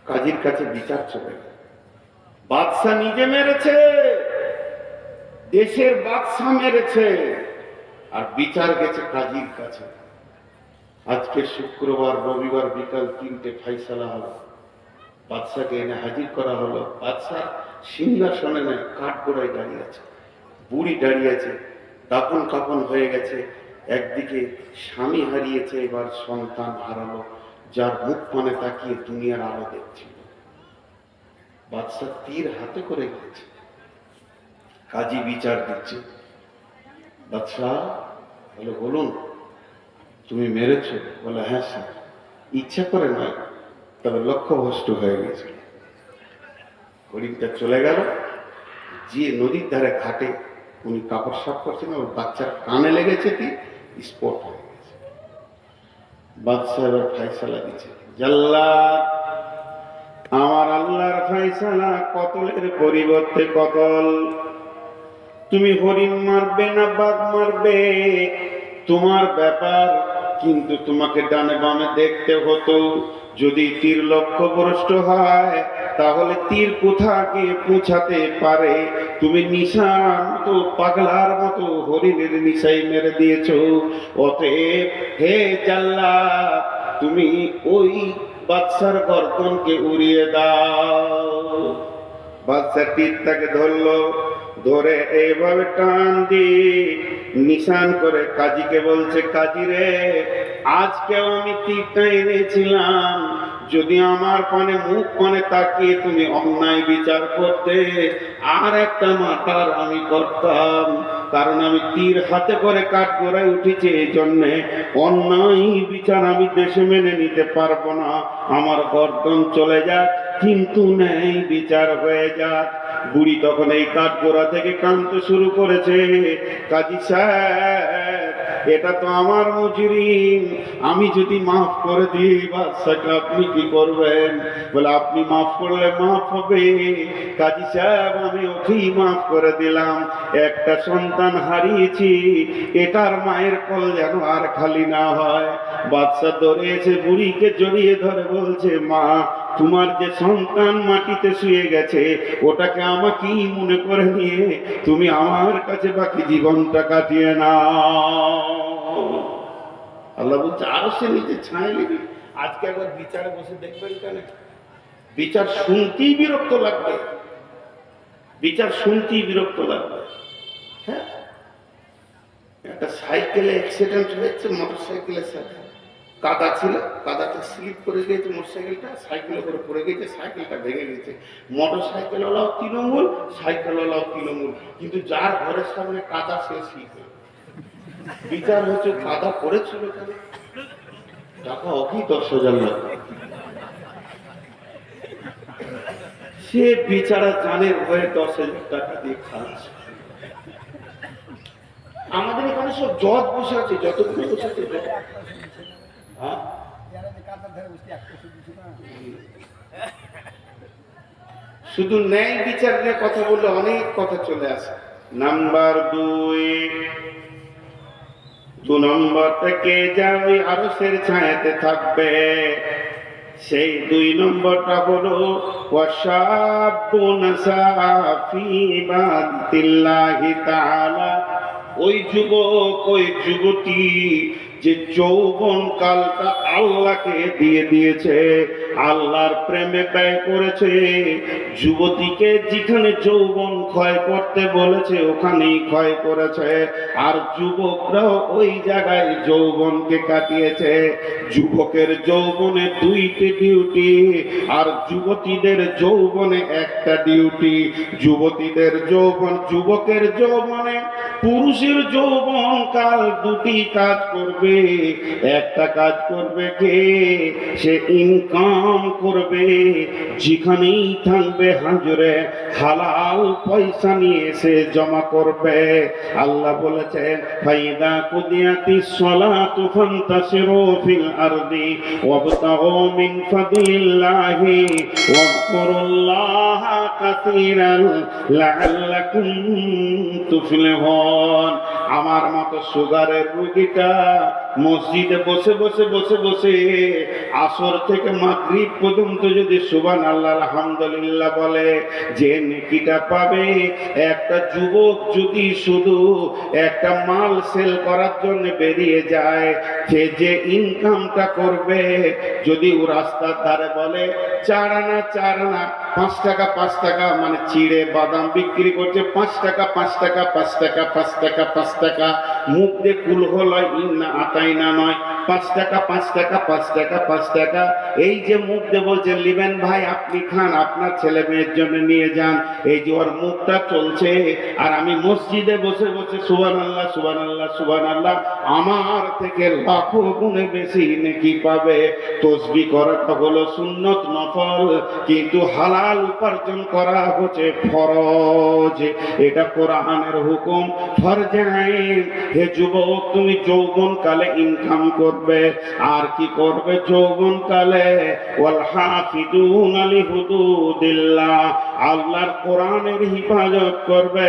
কাজীর কাছে বিচার চলে গেল। বাদশা নিজে মেরেছে, দেশের বাদশা মেরেছে, আর বিচার গেছে কাজীর কাছে। আজকে শুক্রবার, রবিবার বিকাল 3টে ফাইসালা হলো, বাদশাকে এনে হাজির করা হলো। বাদশার সিংহাসনে নয়, কাঠগোড়ায় দাঁড়িয়ে আছে, বুড়ি দাঁড়িয়ে আছে, দাপন কাপন হয়ে গেছে। একদিকে স্বামী হারিয়েছে, এবার সন্তান হারালো, যার মুখ পানে তাকিয়ে দুনিয়ার আলো দেখছিল। বাদশা তীর হাতে করে গেছে, কাজী বিচার দিচ্ছে। বাদশাহ বলে, বলুন তুমি মেরেছো? বলে, হ্যাঁ স্যার, ইচ্ছা করে নয়, তবে লক্ষ্যভ্রষ্ট হয়ে গেছে। হরিণটা চলে গেল, যে নদীর ধারে ঘাটে উনি কাপড় সাফ করছেন, ওর বাচ্চার কানে লেগেছে, কি স্পট হয়ে গেছে। বাদশাহ এবার ফাইসালা দিচ্ছে, জাল্লাদ, আমার আল্লাহর ফাইসালা কতলের পরিবর্তে কতল। তুমি হরিণ মারবে না বাঘ মারবে তোমার ব্যাপার, কিন্তু তোমাকে ডানে বামে দেখতে হতো। যদি তীর লক্ষ্যভ্রষ্ট হয় তাহলে তীর কোথা গিয়ে পৌঁছাতে পারে। তুমি নিশার মতো, পাগলার মতো হরিণের নিশাই মেরে দিয়েছো। অতএব হে জাল্লাদ, তুমি ওই বাদশার গর্দনকে উড়িয়ে দাও। বাদশা তীরটাকে ধরলো, ধরে এইভাবে টান দিয়ে নিশান করে কাজীকে বলছে, কাজী রে, আজকেও আমি তীরটা এনেছিলাম, যদি আমার পানে মুখ পানে তাকিয়ে তুমি অন্যায় বিচার করতে, আর একটা মাথার আমি করতাম। কারণ আমি তীর হাতে করে কাঠগড়ায় উঠেছি, এই জন্যে অন্যায় বিচার আমি দেশে মেনে নিতে পারবো না। আমার গর্দন চলে যাক, কিন্তু ন্যায় বিচার হয়ে যাক। বুড়ি তখন এই কাঠগোড়া থেকে কাঁদতে শুরু করেছে, কাজী সাহেব, এটা তো আমার মুজরিম, আমি যদি মাফ করে দিই বাদশাকে আপনি কি করবেন? বলে, আপনি মাফ করলে মাফ হবে। কাজী সাহেব, আমি ওকেই মাফ করে দিলাম, একটা সন্তান হারিয়েছি, এটার মায়ের কোল যেন আর খালি না হয়। বাদশা ধরেছে, বুড়িকে জড়িয়ে ধরে বলছে, মা, তোমার যে সন্তান মাটিতে শুয়ে গেছে, ওটাকে আমাকেই মনে করে নিয়ে তুমি আমার কাছে বাকি জীবনটা কাটিয়ে নাও। আল্লাহ বলছে, আরো সে নিচে ছায় নিবি। আজকে একবার বিচারে বসে দেখবেন, কেন বিচার শুনতেই বিরক্ত লাগবে, বিচার শুনতেই বিরক্ত লাগবে। হ্যাঁ, একটা সাইকেলে অ্যাক্সিডেন্ট হয়েছে মোটর সাইকেলের সাথে, কাদা ছিল, কাদাতে স্লিপ করে গিয়েছে মোটরসাইকেলটা, সাইকেলের উপরে পড়ে গেছে, সাইকেলটা ভেঙে গেছে। মোটর সাইকেলওয়ালাও তৃণমূল, সাইকেলওয়ালাও তৃণমূল, কিন্তু যার ঘরের সামনে কাদা সে শিখে। বিচার হচ্ছে, কাদা পড়েছিল কেন, টাকা অকি 10,000 লাগবে। সে বিচারা জানের ভয়ে 10,000 টাকা দিয়ে খাচ্ছে। আমাদের এখানে সব জজ বসে আছে, যতগুলো বসে আছে জজ। হ্যাঁ, শুধু ন্যায় বিচার নিয়ে কথা বললে অনেক কথা চলে আসে। নাম্বার 2 নম্বরটাকে যা ওই আরশের ছায়াতে থাকবে, সেই 2 নম্বরটা হলো ওয়াশাবুন সাফি ইবাদাতিল্লাহি তাআলা। ওই যুবক, ওই যুবতী যে যৌবন কালটা আল্লাহকে দিয়ে দিয়েছে, আল্লাহর প্রেমে ব্যয় করেছে। যুবতীকে যেখানে যৌবন ক্ষয় করতে বলেছে ওখানেই ক্ষয় করেছে, আর যুবকরাও ওই জায়গায় যৌবনকে কাটিয়েছে। যুবকের যৌবনে 2টি ডিউটি, আর যুবতীদের যৌবনে একটা ডিউটি। যুবতীদের যৌবন, যুবকের যৌবনে পুরুষের যৌবন কাল 2টি কাজ করবে। একটা কাজ করবে কে? সে ইনকাম করবে, যেখানেই থাকবে হাজরে হালাল পয়সা নিয়ে সে জমা করবে। আল্লাহ বলেছেন, ফাইদা কুদিয়াতিস সালাতু ফান্তাশিরু ফিল আরদি ওয়াবতাগু মিন ফাদলিল্লাহি ওয়াযকুরুল্লাহা কাসীরান লাআল্লাকুম তুফলিহুন। আমার মতো সুগারের রোগীটা মসজিদে বসে বসে বসে বসে আসর থেকে মাগরিব পর্যন্ত যদি সুবহানাল্লাহ আলহামদুলিল্লাহ বলে, যে নেকিটা পাবে, একটা যুবক যদি শুধু একটা মাল সেল করার জন্য বেরিয়ে যায়, সে যে ইনকামটা করবে, যদি ও রাস্তার ধারে বলে 4 আনা 4 আনা 5 টাকা 5 টাকা, মানে চিড়ে বাদাম বিক্রি করছে 5 টাকা 5 টাকা 5 টাকা 5 টাকা 5 টাকা, মুখ দিয়ে কুল হলো ইন্না আতাই না নয়, 5 টাকা 5 টাকা 5 টাকা 5 টাকা, এই যে মুখ দিয়ে বলছে লিবেন ভাই আপনি খান, আপনার ছেলে মেয়ের জন্য নিয়ে যান, এই যে ওর মুখটা চলছে, আর আমি মসজিদে বসে বসে সুবহানাল্লাহ সুবহানাল্লাহ সুবহানাল্লাহ, আমার থেকে লাখো গুণে বেশি নেকি পাবে। তসবিহ করাটা হলো সুন্নত নফল, কিন্তু হালাল উপার্জন করা হচ্ছে ফরজ, এটা কোরআনের হুকুম। ফরজে আইন। হে যুবক, তুমি যৌবন কালে ইনকাম করবে, আর কি করবে যৌবন কালে? ওয়াল হাফিজুনা লিহুদুদিল্লাহ, আল্লাহর কোরআনের হিফাজত করবে।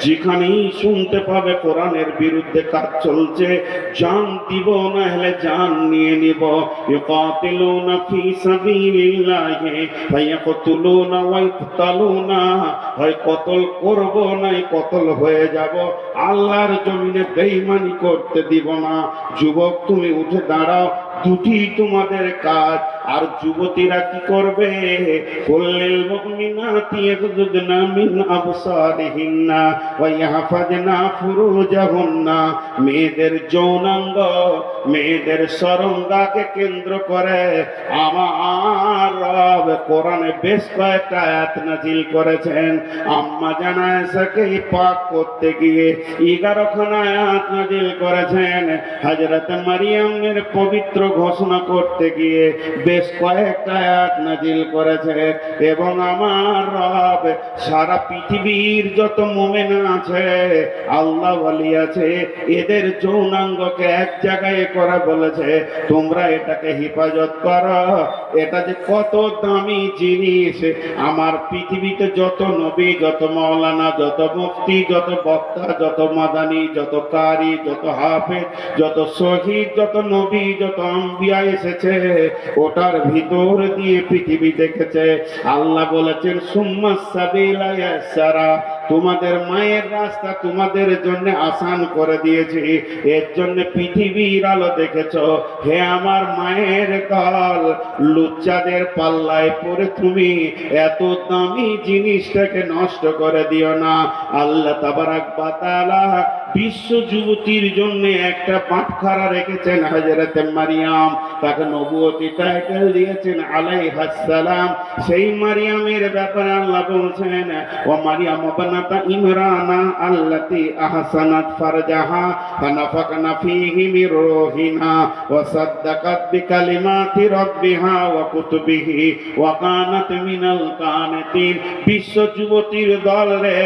যেখানেই শুনতে পাবে কোরআনের বিরুদ্ধে কাজ চলছে, জান দিব না হলে জান নিয়ে নিব। ইউকাতিলুনা ফি সাবিলিল্লাহি ফায়াকতুলুনা ওয়া ইকতালুনা, হয় কতল করব নাই কতল হয়ে যাব, আল্লাহর জমিনে বেঈমানি করতে দিব না। যুবক তুমি উঠে দাঁড়াও, দুটি তোমাদের কাজ। আর যুবতীরা কি করবে? কুল্লিল মুমিনাতি ইয়াগুদুনা মিন আবসারিহিন্না ওয়া ইয়াহফাজনা ফুরুজাহুন্না, মেয়েদের যৌনাঙ্গ, মেয়েদের সরঙ্গাকে কেন্দ্র করে আমার রব কোরআনে বেশ কয়েকটা আয়াত নাজিল করেছেন। আম্মা জানা আয়েশাকে পাক করতে গিয়ে 11 খানা আয়াত নাজিল করেছেন। হযরত মারিয়ামের পবিত্র ঘোষণা করতে গিয়ে বেশ কয়েকটা আয়াত নাজিল করেছে। এবং আমার রব সারা পৃথিবীর যত মুমিন আছে, আল্লাহ ওয়ালি আছে, এদের যৌনাঙ্গকে এক জায়গায় করে বলেছে তোমরা এটাকে হেফাজত করো। এটা যে কত দামি জিনিস! আমার পৃথিবীতে যত নবী, যত মাওলানা, যত মুফতি, যত বক্তা, যত মাদানী, যত কারি, যত হাফেজ, যত শহীদ, যত নবী, যত আম্বিয়া এসেছে, ওটার ভিতর দিয়ে পৃথিবী দেখেছে। আল্লাহ বলেছেন সুম্মাস সাবিলা ইয়াসারা, তোমাদের মায়ের রাস্তা তোমাদের জন্য আসান করে দিয়েছি, এর জন্য পৃথিবীর আলো দেখেছ। হে আমার মায়ের দল, লুচ্চাদের পাল্লায় পড়ে তুমি এত দামি জিনিসটাকে নষ্ট করে দিও না। আল্লাহ তাবারাক ওয়া তাআলা বিশ্ব যুবতীর জন্য একটা পাটখারা রেখেছেন, হযরত মারিয়াম, তাকে নবুয়তি টাইটেল দিয়েছেন আলাইহাস সালাম। সেই মারিয়ামের ব্যাপারে আল্লাহ বলছেন ও মারিয়াম বানাতা ইমরানা আল্লাতী আহসানাত ফারজাহা ফানাফাকনা ফীহি মির রূহিনা ওয়া সাদ্দাকাত বিকালিমাতি রাব্বিহা ওয়া কুতুবিহি ওয়া কানাত মিনাল কানিতিন। বিশ্ব যুবতীর দল রে,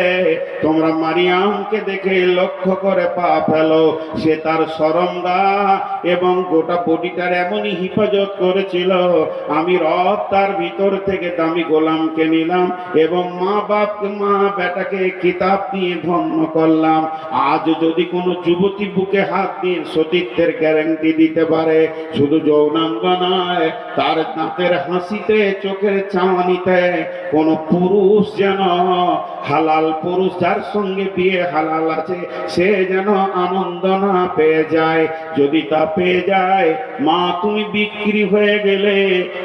তোমরা মারিয়ামকে দেখে লক্ষ্য করে পা ফেলো, সে তার সরঙ্গা এবং গোটা বডিটার এমনই হিফাজত করেছিল। আমি রব তার ভিতর থেকে দামি গোলামকে নিলাম এবং মা বাপকে, মা বেটাকে কিতাব দিয়ে ধন্য করলাম। আজ যদি কোনো যুবতী বুকে হাত দিয়ে সতীত্বের গ্যারান্টি দিতে পারে, শুধু যৌনাঙ্গ নয়, তার দাঁতের হাসিতে, চোখের চাওয়ানিতে কোন পুরুষ যেন, হালাল পুরুষ যার সঙ্গে বিয়ে হালাল আছে, সে যেন আনন্দ না পেয়ে যায়। যদি তা পেয়ে যায়, মা তুমি বিক্রি হয়ে গেলে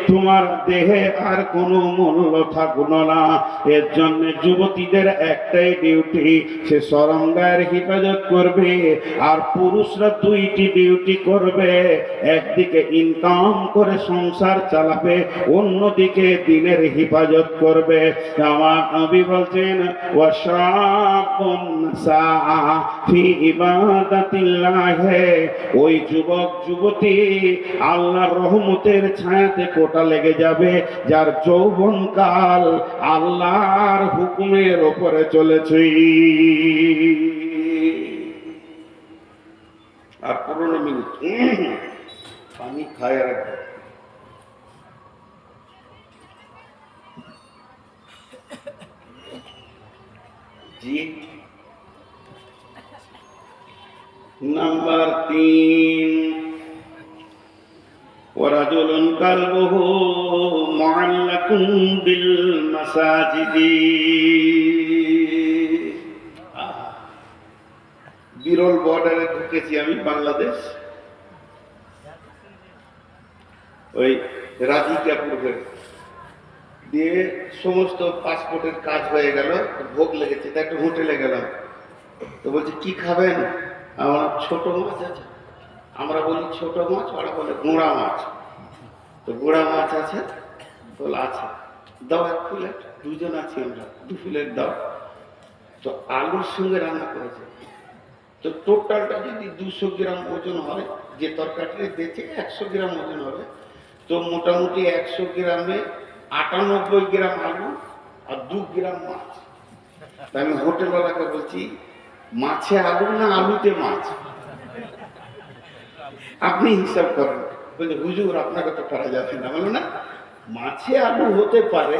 তোমার দেহে আর কোনো মূল্য থাকলো না। এর জন্য যুবতীদের একটাই ডিউটি, সে সরঙ্গার হেফাজত করবে, আর পুরুষরা দুইটি ডিউটি করবে। একদিকে ইনকাম করে সংসার চালাবে, অন্যদিকে দিনের হেফাজত করবে। আমার নবী বলছেন ওয়াশাবুন সাআ ফি ইবাদাতিল্লাহ, ওই যুবক যুবতী আল্লাহর রহমতের ছায়াতে কোটা লেগে যাবে, যার যৌবনকাল আল্লাহর হুকুমের উপরে চলেছে। আর 15 মিনিট পানি খায় রাখবে। জি, নাম্বার 3, ওয়ারাজুলুন কালবুহু মুআল্লাকুন বিল মাসাজিদি। বিরল বর্ডারে ঢুকেছি আমি বাংলাদেশ, ওই রাধিকাপুর হয়ে দিয়ে সমস্ত পাসপোর্টের কাজ হয়ে গেল, ভোগ লেগেছে, তা একটা হোটেলে গেলাম। তো বলছে কি খাবেন? আমার ছোট মাছ আছে। আমরা বলি ছোট মাছ, ওরা বলে গোড়া মাছ। তো গোড়া মাছ আছে, বলে আছে, দাও 1 প্লেট। দুজন আছি আমরা, 2 প্লেট দাও। তো আলুর সঙ্গে রান্না করেছে। তো টোটালটা যদি 200 গ্রাম ওজন হয়, যে তরকারিটা দিয়েছে 100 গ্রাম ওজন হবে, তো মোটামুটি 100 গ্রামে 98 গ্রাম আলু আর 2 গ্রাম মাছ। তা আমি হোটেলওয়ালাকে বলছি, মাছে আলু না আলুতে মাছ? আপনি হিসাব করেন। বলছে হুজুর আপনাকে তো করা যাবে না। বলো না, মাছে আলু হতে পারে,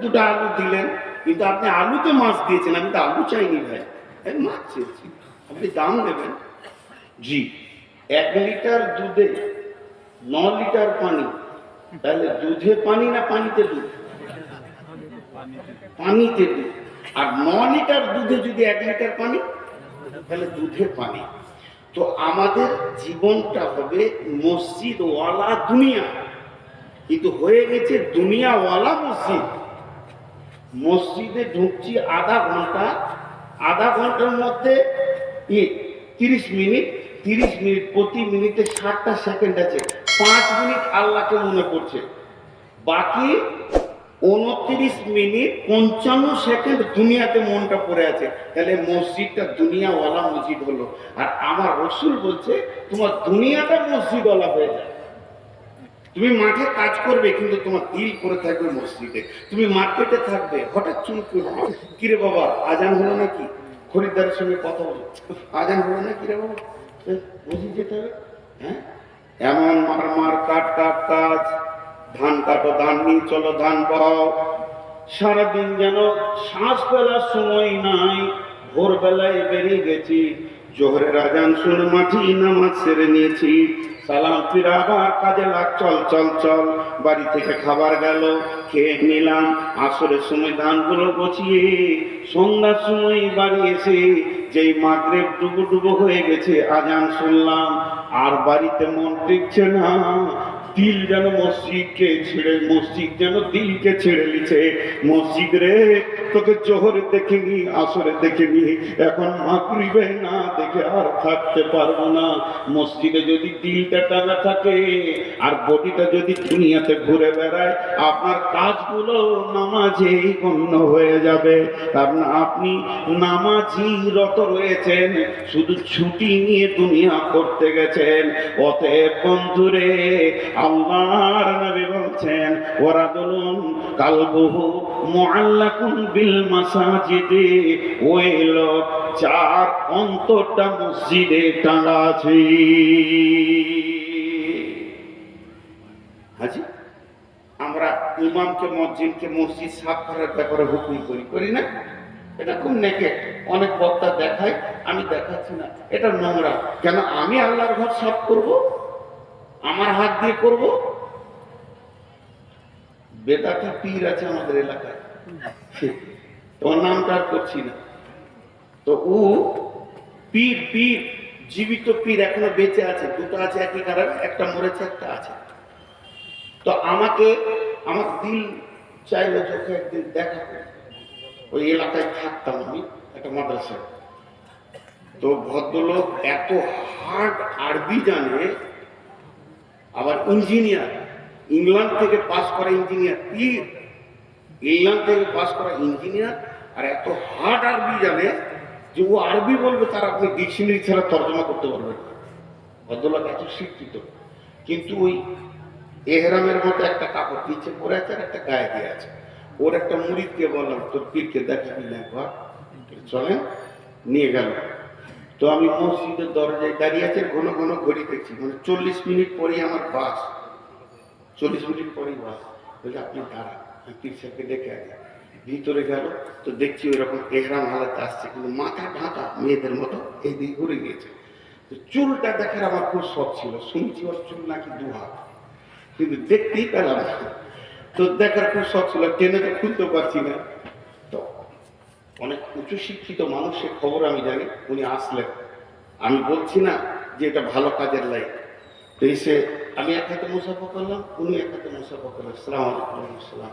2টা আলু দিলেন, কিন্তু আপনি আলুতে মাছ দিয়েছেন। আমি তো আলু চাইনি ভাই, আমি মাছ চেয়েছি, আপনি দাম নেবেন। জি, 1 লিটার দুধে 9 লিটার পানি, তাহলে দুধে পানি না পানিতে দুধ? পানিতে দুধ। আর 9 লিটার দুধে যদি 1 লিটার পানি, তাহলে দুধে পানি। তো আমাদের জীবনটা হবে মসজিদওয়ালা দুনিয়া, কিন্তু হয়ে গেছে দুনিয়াওয়ালা মসজিদ। মসজিদে ঢুকছি আধা ঘন্টা, আধা ঘন্টার মধ্যে 30 মিনিট, 30 মিনিট, প্রতি মিনিটে 60টা সেকেন্ড আছে। 5 মিনিট আল্লাহকে মনে করছে, বাকি 29 মিনিট 55 সেকেন্ড দুনিয়াতে মনটা পড়ে আছে। তাহলে মসজিদটা দুনিয়াওয়ালা মসজিদ হলো। আর আমার রসুল বলছে তোমার দুনিয়াটা মসজিদওয়ালা হয়ে যায়। তুমি মাঠে কাজ করবে, কিন্তু তোমার দিল করে থাকবে মসজিদে। তুমি মার্কেটে থাকবে, হঠাৎ চুল করবে, কিরে বাবা আজান হলো নাকি? খরিদ্দারের সঙ্গে কথা বলো, আজান হলো না কিরে বাবা, বুঝি যেতে হবে। হ্যাঁ, এমন মার কাট কাজ, ধান কাটো, ধান নিয়ে চলো, ধান বহাও। সারাদিন যেন শ্বাস ফেলার সময় নাই। ভোরবেলায় বেরিয়ে গেছি, জোহরের আজান শুনে মাঠে নামাজ সেরে নিয়েছি, সালাম ফিরে আবার কাজে লাগ, চল চল চল। বাড়ি থেকে খাবার গেল, খেয়ে নিলাম। আসরের সময় ধানগুলো গুছিয়ে সন্ধ্যার সময় বাড়ি এসে যেই মাগরিব ডুবো ডুবো হয়ে গেছে, আজান শুনলাম। আর বাড়িতে মন টিকছে না, দিল যেন মসজিদকে ছেড়ে, মসজিদ যেন দিলকে ছেড়ে নিছে। মসজিদ রে, তোকে জোহরে দেখিনি, আসরে দেখিনি, এখন মাগরিবে না দেখে আর থাকতে পারবো না। মসজিদে যদি দিলটা টানা থাকে আর বডিটা যদি দুনিয়াতে ঘুরে বেড়ায়, আপনার কাজগুলো নামাজেই গণ্য হয়ে যাবে। কারণ আপনি নামাজি রত রয়েছেন, শুধু ছুটি নিয়ে দুনিয়া করতে গেছেন। অতএব বন্ধুরে, আল্লাহর নবী বলছেন ওয়ারাজুলুন কালবুহু মুআল্লাকুন বিল মাসাজিদি, ওই লোক যার অন্তরটা মসজিদে টাঙা আছে। হাজি, আমরা ইমামকে মসজিদকে মসজিদ সাফ করার ব্যাপারে হুকুম করি না? এটা খুব নেকেট। অনেক বক্তা দেখায়, আমি দেখাচ্ছি না, এটা নোংরা। কেন আমি আল্লাহর ঘর সাফ করব? আমার হাত দিয়ে করব? বেদাতি পীর আছে আমাদের এলাকায়, তোমার নামটা আর করছি না। তো ও পীর, জীবিত পীর এখনো বেঁচে আছে, 2টা আছে একই কারণ, একটা মরেছে, একটা আছে। তো আমার দিল চাইলো চোখে একদিন দেখা করি। ওই এলাকায় থাকতাম আমি, একটা মাদ্রাসায়। তো ভদ্রলোক এত হার্ড আরবি জানে, আবার ইঞ্জিনিয়ার, ইংল্যান্ড থেকে পাস করা ইঞ্জিনিয়ার, পীর ইংল্যান্ড থেকে পাস করা ইঞ্জিনিয়ার, আর এত হার্ড আরবি জানে যে ও আরবি বলবে তার আপনি ডিকশনারি ছাড়া তর্জমা করতে পারবেন না। ভদ্রলোক এত শিক্ষিত, কিন্তু ওই এহরামের মতো একটা কাপড় নিচে পরে আছে আর একটা গায়ে দিয়ে আছে। ওর একটা মুরিদকে বললাম, তোর পীরকে দেখাবি না একবার? চলেন, নিয়ে গেল। তো আমি মসজিদের দরজায় দাঁড়িয়ে আছে, ঘন ঘন ঘড়ি দেখছি, মানে 40 মিনিট পরেই আমার বাস, 40 মিনিট পরেই বাস। বলে আপনি দাঁড়ান, পীর সাহেবকে ডেকে আগে। ভিতরে গেল, তো দেখছি ওই রকম এহরাম হালাতে আসছে, কিন্তু মাথা ঢাকা মেয়েদের মতো, এই দিকে ঘুরে গিয়েছে। তো চুলটা দেখার আমার খুব শখ ছিল, শুনছি ওর চুল নাকি 2 হাত, কিন্তু দেখতেই পেলাম না। তো দেখার খুব শখ ছিল, টেনে তো খুলতে পারছি না। তো অনেক উচ্চ শিক্ষিত মানুষের খবর আমি জানি, উনি আসলেন। আমি বলছি না যে এটা ভালো কাজের লাইন। তো এসে আমি এক হাতে মুসাফা করলাম, উনি এক হাতে মুসাফা করলেন। সালাম আলাইকুম। সালাম।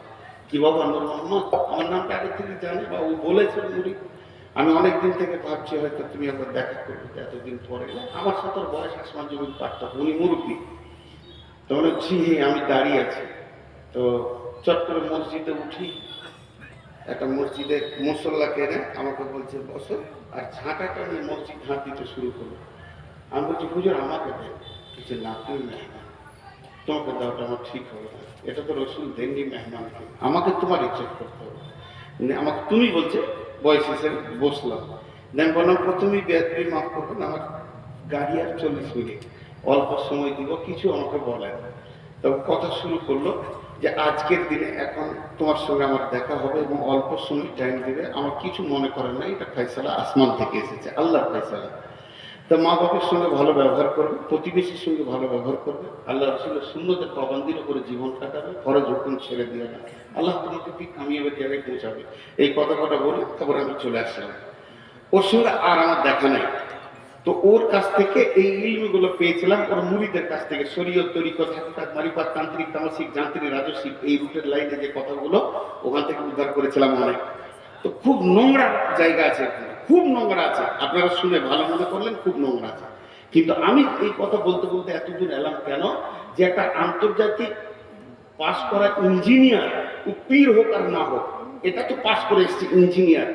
কি বাবা নূর মোহাম্মদ? আমার নামটা আগে থেকে জানি বা ও বলেছেন উনি। আমি অনেকদিন থেকে ভাবছি হয়তো তুমি একবার দেখা করবে, এতদিন পরে। আমার সাথে ওর বয়স আসমান জমির পার্থক্য, উনি মুরব্বী। তো মনে হচ্ছে আমি দাঁড়িয়ে আছি। তো চট করে মসজিদে উঠি, একটা মসজিদে মুসল্লাকে এনে আমাকে বলছে বসো, আর ঝাঁটাটা নিয়ে মসজিদ ঝাঁট দিতে শুরু করলো। আমি বলছি হুজুর আমাকে দেন। বলছে না তুমি মেহমান, তোমাকে দেওয়াটা আমার ঠিক হবে না, এটা তো রসুল দেননি মেহমানকে, আমাকে তোমার ইজ্জত করতে হবে। আমাকে তুমি বলছে, বয়স হিসেবে বসলাম। দেন বললাম প্রথমেই বেয়াদবি মাফ করবেন, আমার গাড়ি আর 40 মিনিট, অল্প সময় দিব, কিছু আমাকে বলেন। তো কথা শুরু করলো যে আজকের দিনে এখন তোমার সঙ্গে আমার দেখা হবে এবং অল্প সময় টাইম দেবে, আমার কিছু মনে করেন না, এটা ফায়সালা আসমান থেকে এসেছে, আল্লাহর ফায়সালা। তা মা বাবার সঙ্গে ভালো ব্যবহার করবে, প্রতিবেশীর সঙ্গে ভালো ব্যবহার করবে, আল্লাহ রসুলের সুন্নতের পাবন্দির উপরে জীবন কাটাবে, ফরজ হুকুম ছেড়ে দিও না, আল্লাহ তোমাকে ঠিক কামিয়াবের জায়গায় পৌঁছাবে। এই কথা বলে তারপর আমি চলে আসলাম। ওর সঙ্গে আর আমার দেখা নাই। তো ওর কাছ থেকে এই ইলমগুলো পেয়েছিলাম ওর মুরিদের কাছ থেকে, শরীয়ত, তরিকত, হাকিকাত, মারিফাত, তান্ত্রিক, তামাসিক, যান্ত্রিক, রাজস্বিক, এই রুটের লাইনে যে কথাগুলো ওখান থেকে উদ্ধার করেছিলাম অনেক। তো খুব নোংরা জায়গা আছে এখানে, খুব নোংরা আছে, আপনারা শুনে ভালো মনে করলেন, খুব নোংরা আছে। কিন্তু আমি এই কথা বলতে বলতে এতদূর এলাম কেন, যে একটা আন্তর্জাতিক পাশ করা ইঞ্জিনিয়ার, পীর হোক আর না হোক, এটা তো পাশ করে এসছে ইঞ্জিনিয়ার,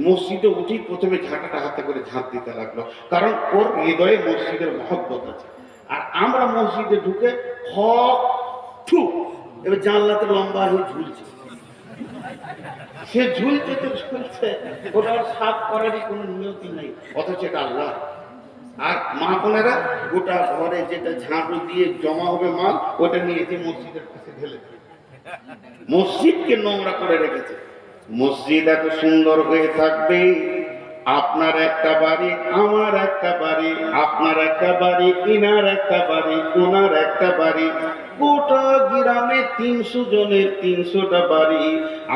মসজিদে উঠেই প্রথমে ঝাঁটাটা হাতে করে ঝাঁট দিতে লাগলো, কারণ ওর হৃদয়ে মসজিদের মহব্বত আছে। আর আমরা মসজিদে ঢুকে হক থু, এবার জানলাতে লম্বা হয়ে ঝুলছে, সে ঝুলছে তো ঝুলছে, ওটা সাফ করারই কোনো নিয়তি নেই, অথচ এটা আল্লাহ। আর মা বোনেরা গোটা ঘরে যেটা ঝাঁটু দিয়ে জমা হবে মাল, ওটা নিয়ে যে মসজিদের কাছে ঢেলে দেবে, মসজিদকে নোংরা করে রেখেছে। মসজিদ এত সুন্দর হয়ে থাকবে, আপনার একটা বাড়ি, আমার একটা বাড়ি, আপনার একটা বাড়ি, ইনার একটা বাড়ি, ওনার একটা বাড়ি, গোটা গ্রামে 300 জনের 300টা বাড়ি,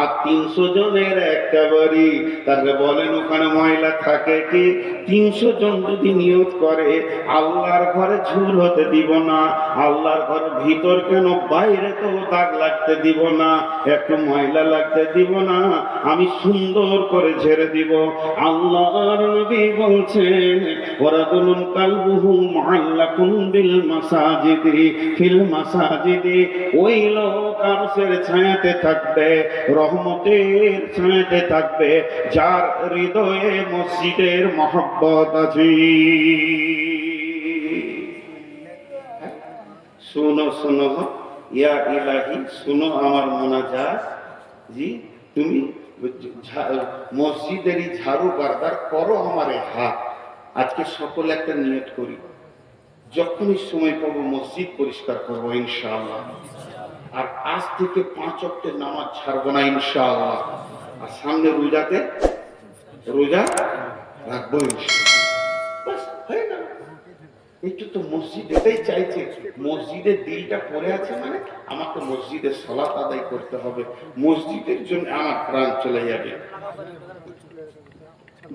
আর 300 জনের একটা বাড়ি। তাহলে বলেন ওখানে ময়লা থাকে কি? 300 জন যদি নিয়ত করে আল্লাহর ঘরে ঝুল হতে দিব না, আল্লাহর ঘরের ভিতর কেন বাইরে তো দাগ লাগতে দিব না, একটু ময়লা লাগতে দিব না, আমি সুন্দর করে ঝেড়ে দিব। আল্লাহর নবী বলছেন ওয়ারাদুলুন কালবুহু মুআল্লাকুন বিল মাসাজিদি ফিল মাসাজিদি, ওই লোক আরশের ছায়াতে থাকবে, রহমতের ছায়াতে থাকবে, যার হৃদয়ে মসজিদের মহব্বত আছে। শোনো শোনো ইয়া ইলাহি, শোনো আমার মোনাজাত। জি তুমি মসজিদেরই ঝাড়ু বারবার করো আমারে হাত। আজকে সকলে একটা নিয়ত করি, যখনই সময় পাবো মসজিদ পরিষ্কার করবো ইনশাআল্লাহ। আর আজ থেকে 5 ওয়াক্তের নামাজ ছাড়বো না ইনশাআল্লাহ। আর সামনে রোজাতে রোজা রাখবো ইনশাআল্লাহ। বাস হয়ে গেল। একটু তো মসজিদ এটাই চাইছে, মসজিদের দিলটা পড়ে আছে মানে আমাকে মসজিদের সালাত আদায় করতে হবে, মসজিদের জন্য আমার প্রাণ চলে যাবে।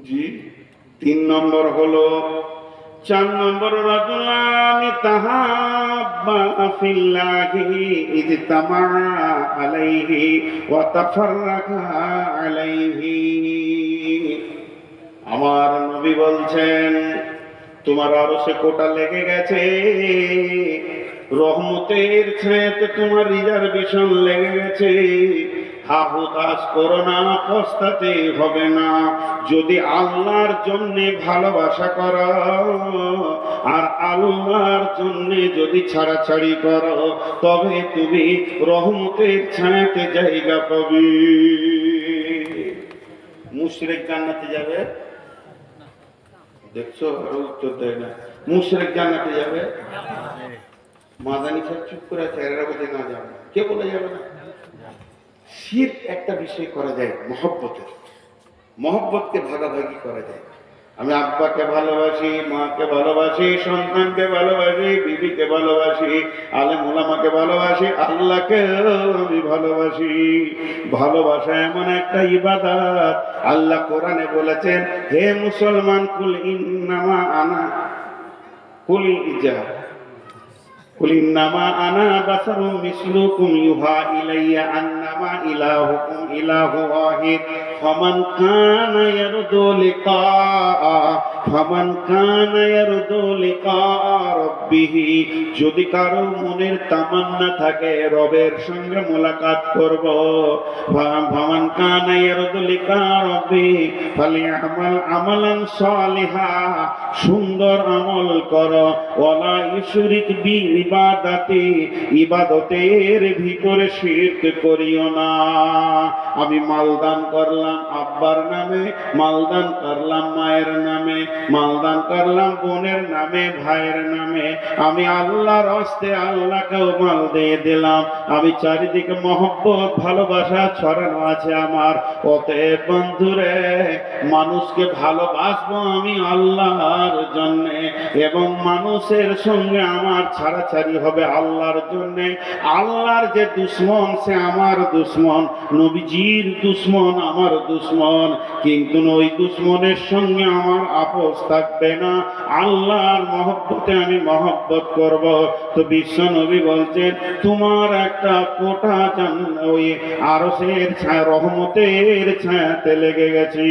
জি 3 নম্বর হলো, 4 নম্বর রাজুলানি তাহাব্বা ফিল্লাহি ইজতামা আলাইহি ওয়া তাফাররাকা আলাইহি। আমার নবী বলছেন তোমার আরশে কোটা লেগে গেছে, রহমতের ছায়াতে তোমার রিজার্ভেশন লেগে গেছে, হাহুতাশ করো না, পস্তাতে হবে না। যদি আল্লাহর জন্য ভালোবাসা করো আর আল্লাহর জন্য যদি ছাড়াছাড়ি করো, তবে তুমি রহমতের ছায়াতে জায়গা পাবে। মুশরিক জান্নাতে যাবে, দেখছো আরো উত্তর দেয় না। মুশরিক জান্নাতে যাবে, মাদানি সাহেব চুপ করে আছে, এরা বলে না যাবে না, কে বলে যাবে না? শিরক একটা বিষয় করা যায়, মহব্বতের, মহব্বতকে ভাগাভাগি করা যায়। আমি আব্বাকে ভালোবাসি, মাকে ভালোবাসি, সন্তানকে ভালোবাসি, বিবিকে ভালোবাসি, আলেম ওলামাকে ভালোবাসি, আল্লাহকে আমি ভালোবাসি। ভালোবাসা এমন একটা ইবাদত, আল্লাহ কোরআনে বলেছেন, হে মুসলমান, কুল ইন্নামা আনা কুল ইজা কুল ইন্নামা আনা বাশারুম মিসলুকুম ইউহা ইলাইয়া আন্নামা ইলাহুকুম ইলাহু ওয়াহিদ ফামান কানা ইয়ারদু লিকা রাব্বিহি, যদি কারো মনের তামান্না থাকে রবের সঙ্গে মোলাকাত করব, ফামান কানা ইয়ারদু লিকা রাব্বিহি ফালিয়ামাল আমালান সালিহা, সুন্দর আমল করো, ওয়ালা ইউশরিক বি ইবাদাতি, ইবাদতের ভিতরে শিরক করিও না। আমি মালদান করলাম আব্বার নামে, মালদান করলাম মায়ের নামে, মালদান করলাম বোনের নামে, ভাইয়ের নামে, আমি আল্লাহর হস্তে আল্লাহকেও মাল দিয়ে দিলাম। আমি চারিদিকে মহব্বত ভালোবাসা ছড়ানো আছে আমার। অতএব বন্ধুরে, মানুষকে ভালোবাসবো আমি আল্লাহর জন্য, এবং মানুষের সঙ্গে আমার ছাড়াছাড়ি হবে আল্লাহর জন্য। আল্লাহর যে দুশ্মন সে আমার দুশ্মন, নবীজির দুশ্মন আমার দুশ্মন, কিন্তু ওই দুশ্মনের সঙ্গে আমার আপোষ থাকবে না। আল্লাহর মহব্বতে আমি মহব্বত করব। তো বিশ্ব নবী বলছেন, তোমার একটা কোটা ওই আরশের ছায়া, রহমতের ছায়াতে লেগে গেছি।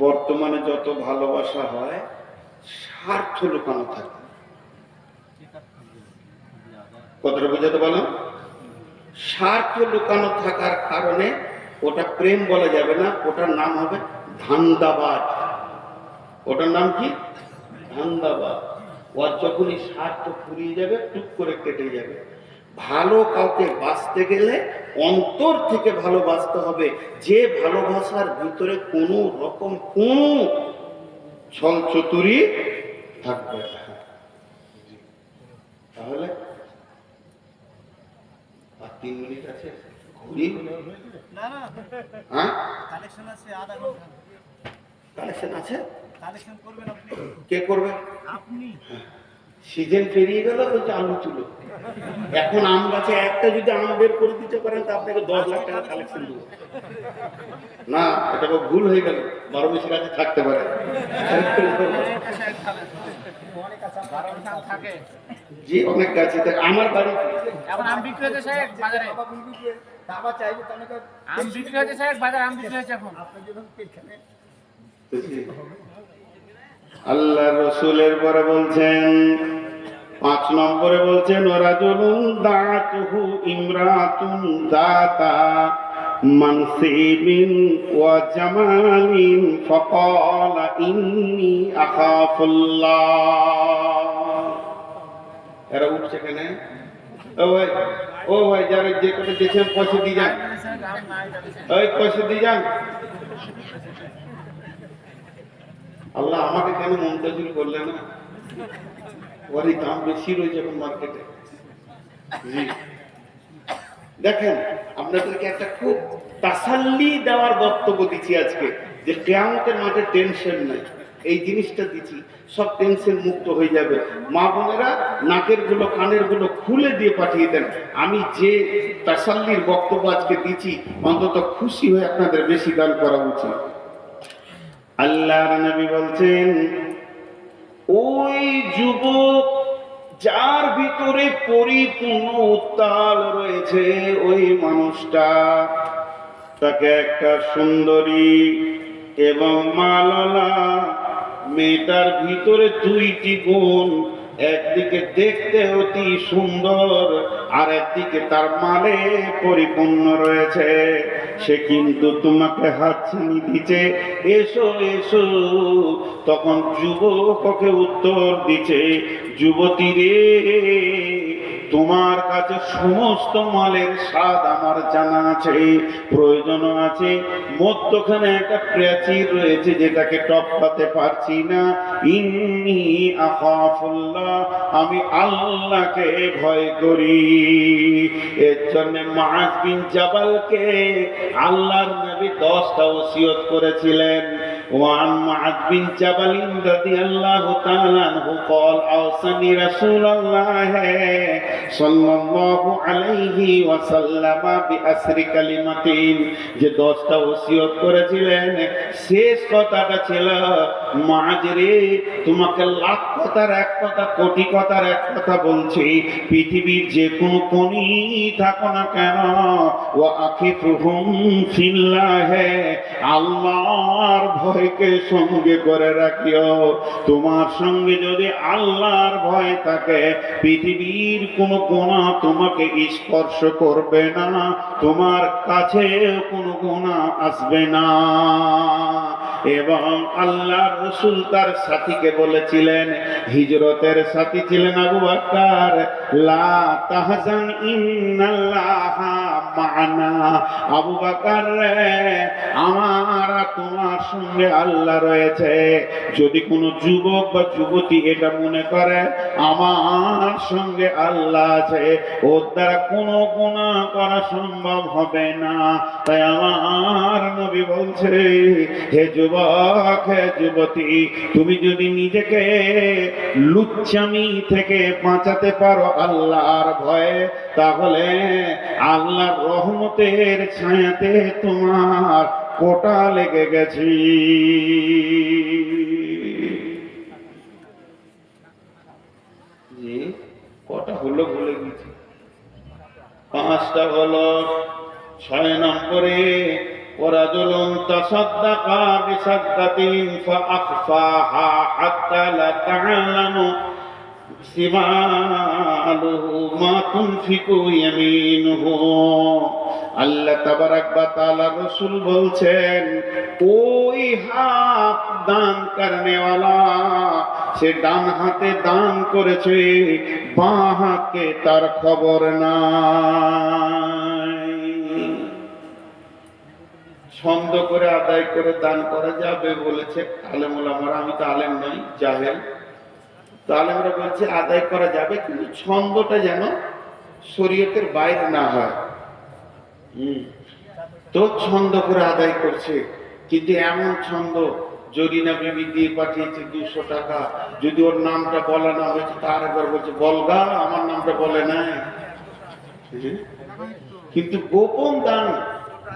বর্তমানে যত ভালোবাসা হয়, স্বার্থ লুকানো থাকে। কথাটা বুঝাতে পারলাম? স্বার্থ লুকানো থাকার কারণে ওটা প্রেম বলা যাবে না, ওটার নাম হবে ধান্দাবাজ। ওটার নাম কি? ধান্দাবাজ। ওর যখনই স্বার্থ ফুরিয়ে যাবে, টুক করে কেটে যাবে। ভালো কাউকে বাঁচতে গেলে অন্তর থেকে ভালোবাসতে হবে, যে ভালোবাসার ভিতরে কোনো রকম কোনো ছল চতুরি থাকবে না। তাহলে আর 3 মিনিট আছে, ঘুরি। হ্যাঁ, কালেকশন আছে। কে করবে? আপনি। সিজন পেরিয়ে গেল, বলছে আলু তুলো। এখন আম গাছে একটা যদি আম বের করে দিতে পারেন তা আপনাকে 10 লাখ টাকা কালেকশন দেবো। না, এটা ভুল হয়ে গেল। 12 মাসের কাছে থাকতে পারে। জি, অনেক গাছে থাকে। আমার বাড়ি আম বিক্রি হচ্ছে স্যার বাজারে। দাবা চাইবে তাহলে আম বিক্রি হচ্ছে স্যার বাজারে, আম বিক্রি হচ্ছে এখন। আল্লাহ রসুলের পরে বলছেন, 5 নম্বরে বলছেন, রাজুলুন দাতুহু ইমরাতুন দাতা মানসিবিন ওয়া জামালিন ফাকালা ইন্নী আখাফুল্লাহ। এরা উঠছে কেন? ও ভাই যারা যে কথা দিয়েছেন পয়সা দিয়ে যান, ওই পয়সা দিয়ে যান। আল্লাহ আমাকে কেন মমতাজুল করলেন না? ওরই দাম বেশি রয়েছে এখন মার্কেটে। জি, দেখেন, আপনাদেরকে একটা খুব তাসাল্লি দেওয়ার বক্তব্য দিচ্ছি আজকে, যে কিয়ামতের মাঠে টেনশন নাই। এই জিনিসটা দিচ্ছি, সব টেনশন মুক্ত হয়ে যাবে। মা বোনেরা নাকের গুলো কানের গুলো খুলে দিয়ে পাঠিয়ে দেন। আমি যে তাসাল্লির বক্তব্য আজকে দিচ্ছি, অন্তত খুশি হয়ে আপনাদের বেশি দান করা উচিত। আল্লাহর নবী বলছেন, ওই যুবক যার ভিতরে পরিপূর্ণ উত্তাল রয়েছে, ওই মানুষটা, তাকে একটা সুন্দরী এবং মালালা মেয়েটার ভিতরে 2টি গুণ, একদিকে দেখতে অতি সুন্দর, আর একদিকে তার মালে পরিপূর্ণ রয়েছে। সে কিন্তু তোমাকে হাতছানি দিচ্ছে, এসো এসো। তখন যুবক ওকে উত্তর দিচ্ছে, যুবতী রে, তোমার কাছে সমস্ত মালের স্বাদ আমার জানা আছে, প্রয়োজন আছে, মধ্যখানে একটা প্রাচীর রয়েছে যেটাকে টপকাতে পারছি না। ইন্নী আখাফুল্লাহ, আমি আল্লাহকে ভয় করি। এর জন্য মুআজ বিন জাবালকে আল্লাহর নবী 10টা ওসিয়ত করেছিলেন। وعن معاذ بن جبل رضي الله تعالى عنه قال أوصاني رسول الله صلى الله عليه وسلم بأسر كلمتين, যে 10টা ওসিয়ত করেছিলেন শেষ কথাটা ছিল, মুআজ রে, তোমাকে লাখ কথার এক কথা, কোটি কথার এক কথা বলছি, পৃথিবীর যে কোনো কোণে থাকো না কেন, ওয়া আখিফুহুম ফিল্লাহ, আল্লাহর ভয়কে সঙ্গে করে রাখিও। তোমার সঙ্গে যদি আল্লাহর ভয় থাকে, পৃথিবীর কোনো গুনাহ তোমাকে স্পর্শ করবে না, তোমার কাছে কোনো গুনাহ আসবে না। এবং আল্লাহর রাসূল তার সাথীকে বলেছিলেন, হিজরতের সাথী ছিলেন আবু বকর, লা তাহজান ইন্নাল্লাহা মা'ানা, আবু বকর রে, আমার তোমার সঙ্গে আল্লাহ রয়েছে। যদি কোনো যুবক বা যুবতী এটা মনে করে আমার সঙ্গে আল্লাহ আছে, ওর দ্বারা কোনো গুনাহ করা সম্ভব হবে না। তাই আমার নবী বলছে, হে যুবক, হে যুবতী, তুমি যদি নিজেকে লুচ্চামি থেকে বাঁচাতে পারো আল্লাহর ভয়ে, তাহলে আল্লাহর রহমতের ছায়াতে তোমার কোটা লেগে গেছি। কটা হলো ভুলে গেছি, 5টা হলো। 6 নম্বরে ওয়ারাজুলুন তাসাদ্দাকা বিসাদকাতিন ফাআখফাহা হাত্তা লা তা'লামু শিমালুহু মা তুনফিকু ইয়ামিনুহু। আল্লাহ তাবারাক ওয়া তাআলা রাসূল বলছেন, ওই হাত দান করনেওয়ালা, সে ডান হাতে দান করেছে, বাঁ হাতে তার খবর নাই। ছন্দ করে আদায় করে দান করা যাবে বলেছে আলেম ওলামারা, আমি তো আলেম নই, জাহেল। তো আলেমরা বলছে আদায় করা যাবে, কিন্তু ছন্দটা যেন শরীয়তের বাইরে না হয়। তো ছন্দ করে আদায় করছে, কিন্তু এমন ছন্দ, জরিনা বিবি দিয়ে পাঠিয়েছে 200 টাকা, যদি ওর নামটা বলা না হয়েছে তার একবার বলছে বলগা, আমার নামটা বলে নাই। কিন্তু গোপন দান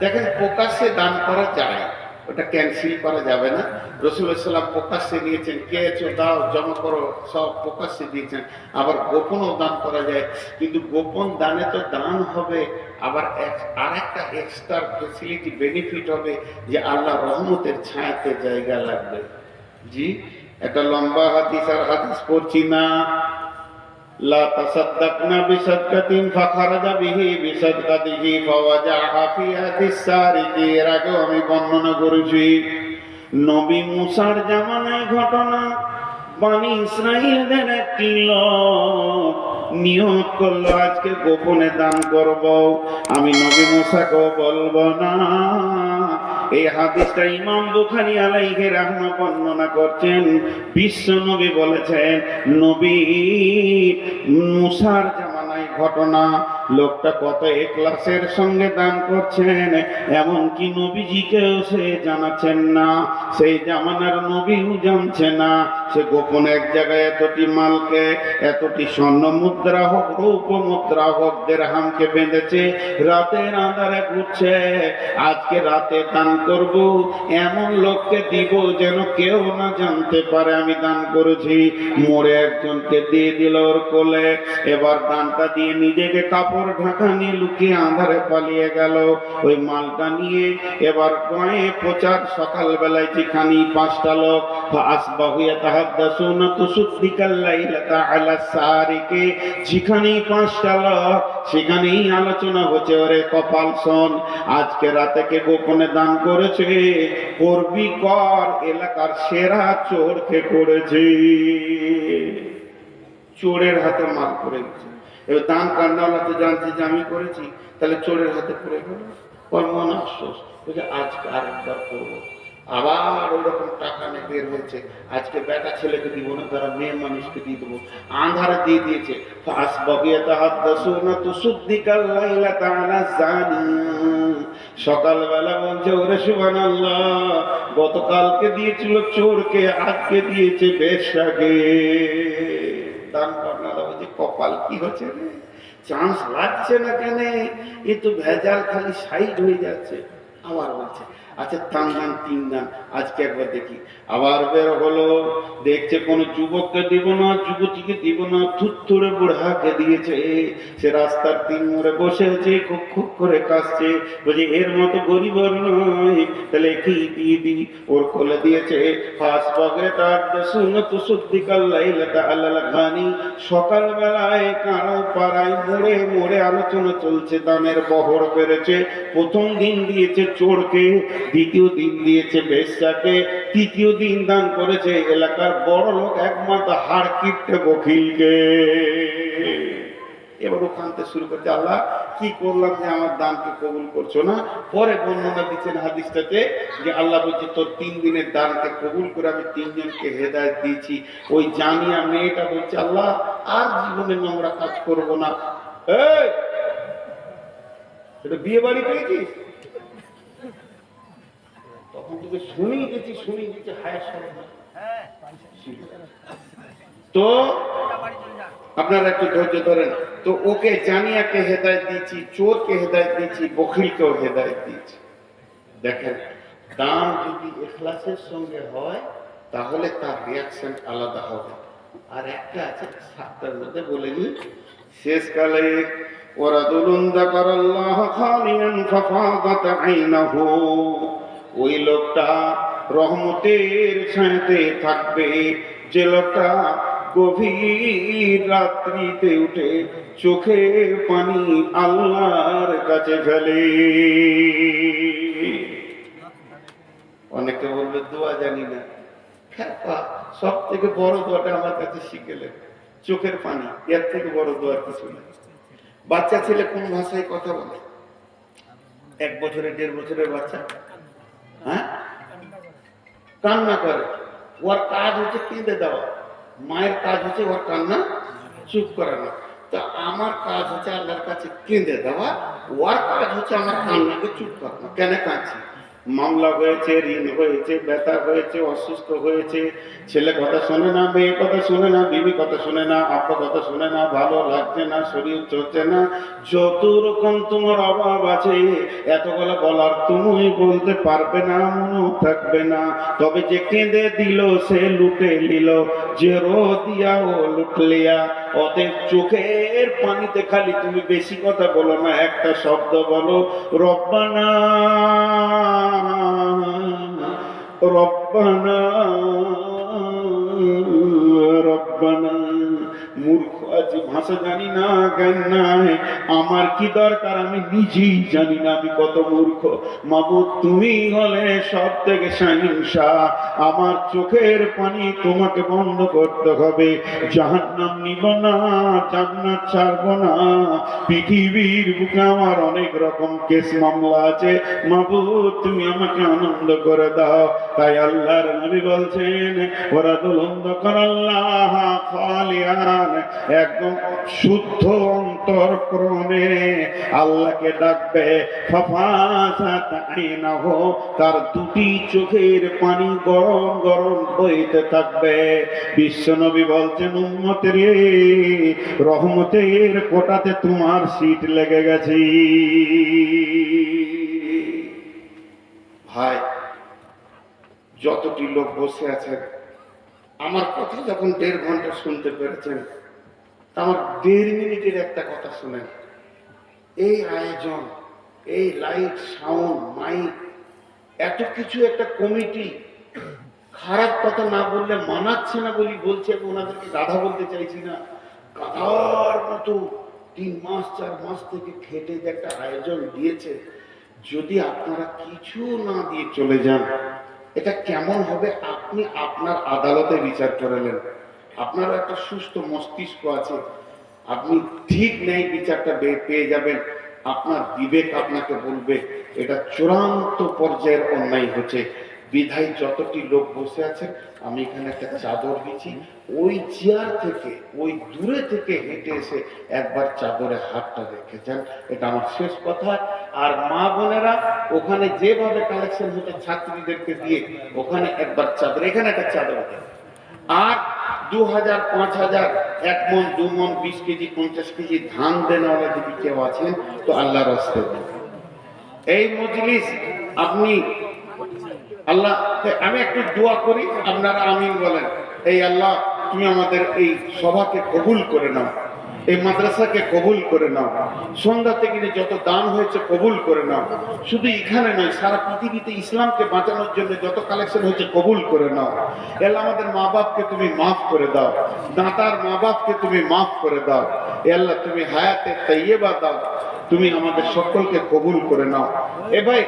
দেখেন, প্রকাশ্যে দান করা যায়, ওটা ক্যান্সেল করা যাবে না। রাসূলুল্লাহ সাল্লাল্লাহু আলাইহি ওয়াসাল্লাম প্রকাশ্যে দিয়েছেন, কে আছো দাও, জমা করো, সব প্রকাশ্যে দিয়েছেন। আবার গোপনও দান করা যায়, কিন্তু গোপন দানে তো দান হবে, আবার আরেকটা এক্সট্রা ফ্যাসিলিটি বেনিফিট হবে যে আল্লাহ রহমতের ছায়াতে জায়গা লাগবে। জি, একটা লম্বা হাদিস, আর হাদিস পড়ছি না। লা তাসাদ্দাকনা বিসাদকাতিন ফাখারাজা বিহি বিসাদকাতিহি ফাওয়াজাহা ফি হাদিস সারিকি, এর আগেও আমি বর্ণনা করেছি। নবী মুসার জামানায় ঘটনা, বনি ইসরাইলদের একটি লোক নিয়ত করলো আজকে গোপনে দান করব, আমি নবী মুসাকেও বলবো না। এই হাদিসটা ইমাম বুখারী আলাইহি রাহমা বর্ণনা করছেন। বিশ্ব নবী বলেছেন, নবী মুসার জামানায় ঘটনা, লোকটা কত ইখলাসের সঙ্গে দান করছেন, এমনকি নবীজিকেও সে জানাচ্ছেন না, সেই জামানার নবীও জানছে না। সে গোপনে এক জায়গায় এতটি মালকে, এতটি স্বর্ণ মুদ্রা হোক, রৌপ্য মুদ্রা হোক, দিরহামকে বেঁধেছে, রাতের আঁধারে ঘুরছে, আজকে রাতে দান করব, এমন লোককে দিব যেন কেউ না জানতে পারে আমি দান করেছি। মোড়ে একজনকে দিয়ে দিল ওর কোলে, এবার দানটা দিয়ে নিজেকে কাপড় ঢাকা নিয়ে লুকিয়ে আঁধারে পালিয়ে গেল। ওই মালটা নিয়ে এবার গায়ে প্রচার, সকালবেলায় যেখানে 5টা লোক আসবাহুয়া তাহাদ্দাসুনা তুসুদ্দিকাল লাইলাতা আলা সারিকে, যেখানেই 5টা লোক সেখানেই আলোচনা হচ্ছে, ওরে কপাল শোন, আজকে রাতে কে গোপনে দান করেছে, করবি কর, এলাকার সেরা চোরকে করেছে। চোরের হাতে মাল পড়ে গেছে। এবার দান কান্নাওয়ালা তো জানছে যে আমি করেছি, তাহলে চোরের হাতে পড়ে গেল, ওর মন আফসোস, বলছে আজকে আরেকবার করবো। আবার ওই রকম টাকা নিয়ে বের হয়েছে, আজকে বেটা ছেলেকে দিব না, তারা মেয়ে মানুষকে দিয়ে দেবো, আন্ধারে দিয়ে দিয়েছে। সকালবেলা বলছে ওরে সুবহানাল্লাহ, গতকালকে দিয়েছিল চোরকে, আজকে দিয়েছে বেশ্যাকে। দান করনারা বলছে কপাল কি হচ্ছে রে, চান্স লাগছে না কেন, এ তো ভেজাল খালি সাইড হয়ে যাচ্ছে। আবার বলছে আচ্ছা তান দান 3 দান, আজকে একবার দেখি। আবার বের হলো, দেখছে কোন যুবককে দিব না, যুবতীকে দিব না, থুত্তুরে বুড়াকে দিয়েছে। সে রাস্তার 3 মোড়ে বসে আছে, খুব খুব করে কাশছে, বলছে এর মতো গরিব নয়, তাহলে কি দিয়ে দি। ওর কোলে দিয়েছে ফাসবাগে তার সুন্নাতু সুদ্দিকাল লাইলাতা আলাল গানি। সকালবেলায় কারো পাড়ায় মোড়ে মোড়ে আলোচনা চলছে, দানের বহর বেড়েছে। প্রথম দিন দিয়েছে চোরকে, দ্বিতীয় দিন দিয়েছে বেশ্যাকে, তৃতীয় দিন দান করেছে এলাকার বড় লোক একমাত্র হাড় কিপটে বকিলকে। এবার ওখানতে শুরু করছে, আল্লাহ কি করলাম যে আমার দানকে কবুল করছো না। পরে বর্ণনা দিচ্ছেন হাদিসটাতে যে আল্লাহ বলছে তোর 3 দিনের দানকে কবুল করে আমি 3 জনকে হেদায়েত দিয়েছি। ওই জানিয়া মেয়েটা বলছে আল্লাহ আর জীবনে নোংরা কাজ করবো না। এই এটা বিয়ে বাড়ি পেয়েছিস? তখন তোকে শুনিয়ে গেছি হায় সরব। তো আপনারা একটু ধৈর্য ধরেন। তো ওকে জানিয়াকে হেদায়েত দিয়েছি, চোরকে হেদায়েত দিয়েছি, বখিলকেও হেদায়েত দিয়েছি। দেখেন দান যদি ইখলাসের সঙ্গে হয় তাহলে তার রিয়াকশন আলাদা হবে। আর একটা আছে 7টার মধ্যে বলে নি, শেষকালে ওয়ারাদুলুন যাকারাল্লাহ খালিয়ান ফাফাদাত আইনাহু, ওই লোকটা রহমতের ছায়াতে থাকবে যে লোকটা গভীর রাত্রিতে উঠে চোখের পানি আল্লাহর কাছে ফেলে। অনেকে বলবে দোয়া জানি না, সব থেকে বড় দোয়াটা আমার কাছে শিখেলেন, চোখের পানি, এর থেকে বড় দোয়ার কিছু না। বাচ্চা ছেলে কোন ভাষায় কথা বলে? 1 বছরের 1.5 বছরের বাচ্চা হ্যাঁ কান্না করে, ওর কাজ হচ্ছে কেঁদে দেওয়া, মায়ের কাজ হচ্ছে ওর কান্না চুপ করানো। তা আমার কাজ হচ্ছে আল্লাহর কাছে কেঁদে দেওয়া, ওর কাজ হচ্ছে আমার কান্নাকে চুপ করানো। কেন কাঁদছি? মামলা হয়েছে, ঋণ হয়েছে, ব্যথা হয়েছে, অসুস্থ হয়েছে, ছেলে কথা শোনে না, মেয়ে কথা শোনে না, বিবি কথা শোনে না, আব্বা কথা শোনে না, ভালো লাগছে না, শরীর চলছে না, যত রকম তোমার অভাব আছে এতগুলো বলার তুমি বলতে পারবে না, মনেও থাকবে না। তবে যে কেঁদে দিল সে লুটে নিল, যে রো দিয়া ও লুট লিয়া। অতএব চোখের পানিতে খালি তুমি বেশি কথা বলো না, একটা শব্দ বলো, রব্বানা রব্বানা রব্বানা। মূর্খ আজ ভাষা জানি না, জ্ঞান নাই, আমার কি দরকার আমি নিজেই জানি না আমি কত মূর্খ। মাবুদ তুমি হলে সব থেকে শাহিনশাহ, আমার চোখের পানি তোমাকে বন্ধ করতে হবে। জাহান্নাম নিব না, জান্নাত ছাড়ব না। পৃথিবীর বুকে আমার অনেক রকম কেস মামলা আছে, মাবুদ তুমি আমাকে আনন্দ করে দাও। তাই আল্লাহর নবী বলছেন ওয়ারাদুলুন যাকারাল্লাহ খালিয়ান, একদম শুদ্ধ অন্তরক্রমে আল্লাহকে ডাকবে। ফাফাসাত আইনাহু, তার 2টি চোখের পানি গরম গরম বইতে থাকবে। বিশ্বনবী বলছেন উম্মতের রহমতের কোটাতে তোমার সিট লেগে গেছে। ভাই যতটি লোক বসে আছেন আমার কথা যখন 1.5 ঘন্টা শুনতে পেরেছেন, আমার 1.5 মিনিটের একটা কথা শুনেন। এই আয়োজন, এই লাইট, সাউন্ড, মাইক, এত কিছু একটা কমিটি, খারাপ কথা না বললে মানাচ্ছে না বলি বলছে, এবং ওনাদেরকে গাধা বলতে চাইছি না, গাধার মতো 3 মাস 4 মাস থেকে খেটে যে একটা আয়োজন দিয়েছে, যদি আপনারা কিছু না দিয়ে চলে যান এটা কেমন হবে? আপনি আপনার আদালতে বিচার করালেন, আপনার একটা সুস্থ মস্তিষ্ক আছে, আপনি ঠিক নেই বিচারটা পেয়ে যাবেন। আপনার বিবেক আপনাকে বলবে এটা চূড়ান্ত পর্যায়ের অন্যায় হচ্ছে। বিধায় যতটি লোক বসে আছে, আমি এখানে একটা চাদর দিচ্ছি, ওই চেয়ার থেকে ওই দূরে থেকে হেঁটে এসে একবার চাদরে হাতটা রেখে যান। এটা আমার শেষ কথা। আর মা বোনেরা ওখানে যেভাবে কালেকশন হতো ছাত্রীদেরকে দিয়ে, ওখানে একবার চাদর, এখানে একটা চাদর দেন। আর 2000, 5000, 1 মণ, 2 মণ, 20 কেজি, 50 কেজি ধান দেনওয়ালা যদি কেউ আছেন তো আল্লাহর রাস্তে দেন। এই মজলিস আপনি আল্লাহ, আমি একটু দোয়া করি, আপনারা আমিন বলেন। এই আল্লাহ, তুমি আমাদের এই সভাকে কবুল করে নাও, এই মাদ্রাসাকে কবুল করে নাও, সন্ধ্যা থেকে যত দান হয়েছে কবুল করে নাও। শুধু এখানে নয়, সারা পৃথিবীতে ইসলামকে বাঁচানোর জন্য যত কালেকশন হয়েছে কবুল করে নাও। এলা আমাদের মা বাপকে তুমি মাফ করে দাও, দাতার মা বাপকে তুমি মাফ করে দাও। এ আল্লাহ, তুমি হায়াতে তাইয়্যিবা দাও, তুমি আমাদের সকলকে কবুল করে নাও। এ ভাই,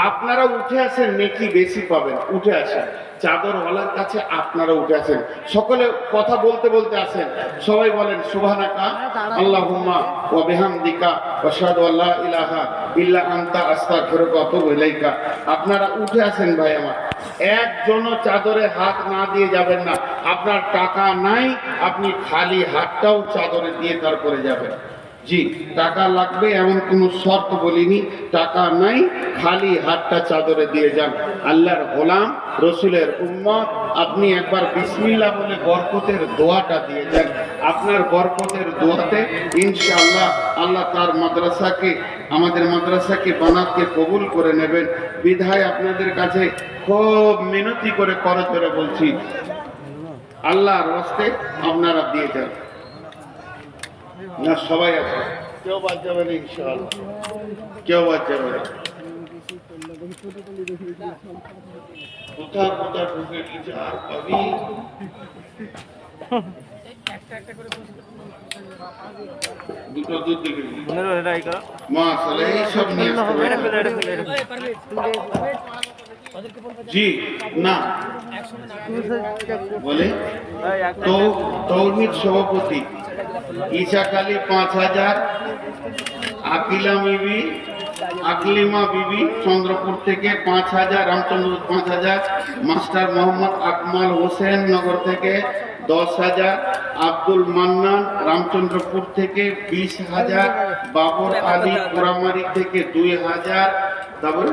আপনারা উঠে আসেন, নেকি বেশি পাবেন, উঠে আসেন। চাদরওয়ালার কাছে আপনারা উঠে আসেন, সকলে কথা বলতে বলতে আসেন। সবাই বলেন সুবহানাকা আল্লাহুম্মা ওয়া বিহামদিকা আশহাদু আল্লা ইলাহা ইল্লা আনতা আস্তাগফিরুকা ওয়া আতুবু ইলাইকা। আপনারা উঠে আসেন ভাই আমার। একজনও চাদরে হাত না দিয়ে যাবেন না। আপনার টাকা নাই, আপনি খালি হাতটাও চাদরে দিয়ে তারপরে যাবেন। জি, টাকা লাগবে এমন কোনো শর্ত বলিনি, টাকা নাই, খালি হাতটা চাদরে দিয়ে যান। আল্লাহর গোলাম, রসুলের উম্মত, আপনি একবার বিসমিল্লাহ বলে বরকতের দোয়াটা দিয়ে যান। আপনার বরকতের দোয়াতে ইনশাআল্লাহ আল্লাহ তার মাদ্রাসাকে, আমাদের মাদ্রাসাকে, বানাতকে কবুল করে নেবেন। বিধায় আপনাদের কাছে খুব মিনতি করে করজোরে বলছি, আল্লাহর রাস্তে আপনারা দিয়ে যান। না সবাই আছে, কেউ বাদ যাবে না ইনশাআল্লাহ, কেউ বাদ যাবে না। কোথাও কোথাও ঢুকে গেছে আর পাবি। দুটো দুধ দিকে মাশাআল্লাহ, এই সব নিয়ে জি না বলে তো তৌহিদ সভাপতি ঈশাকালী 5000, আকলিমা বিবি চন্দ্রপুর থেকে 5000, রামচন্দ্র 5000, মাস্টার মোহাম্মদ আকমাল হোসেন নগর থেকে 10,000, আব্দুল মান্নান রামচন্দ্রপুর থেকে 20,000, বাবর আলী পোড়ামারি থেকে 2000, তারপরে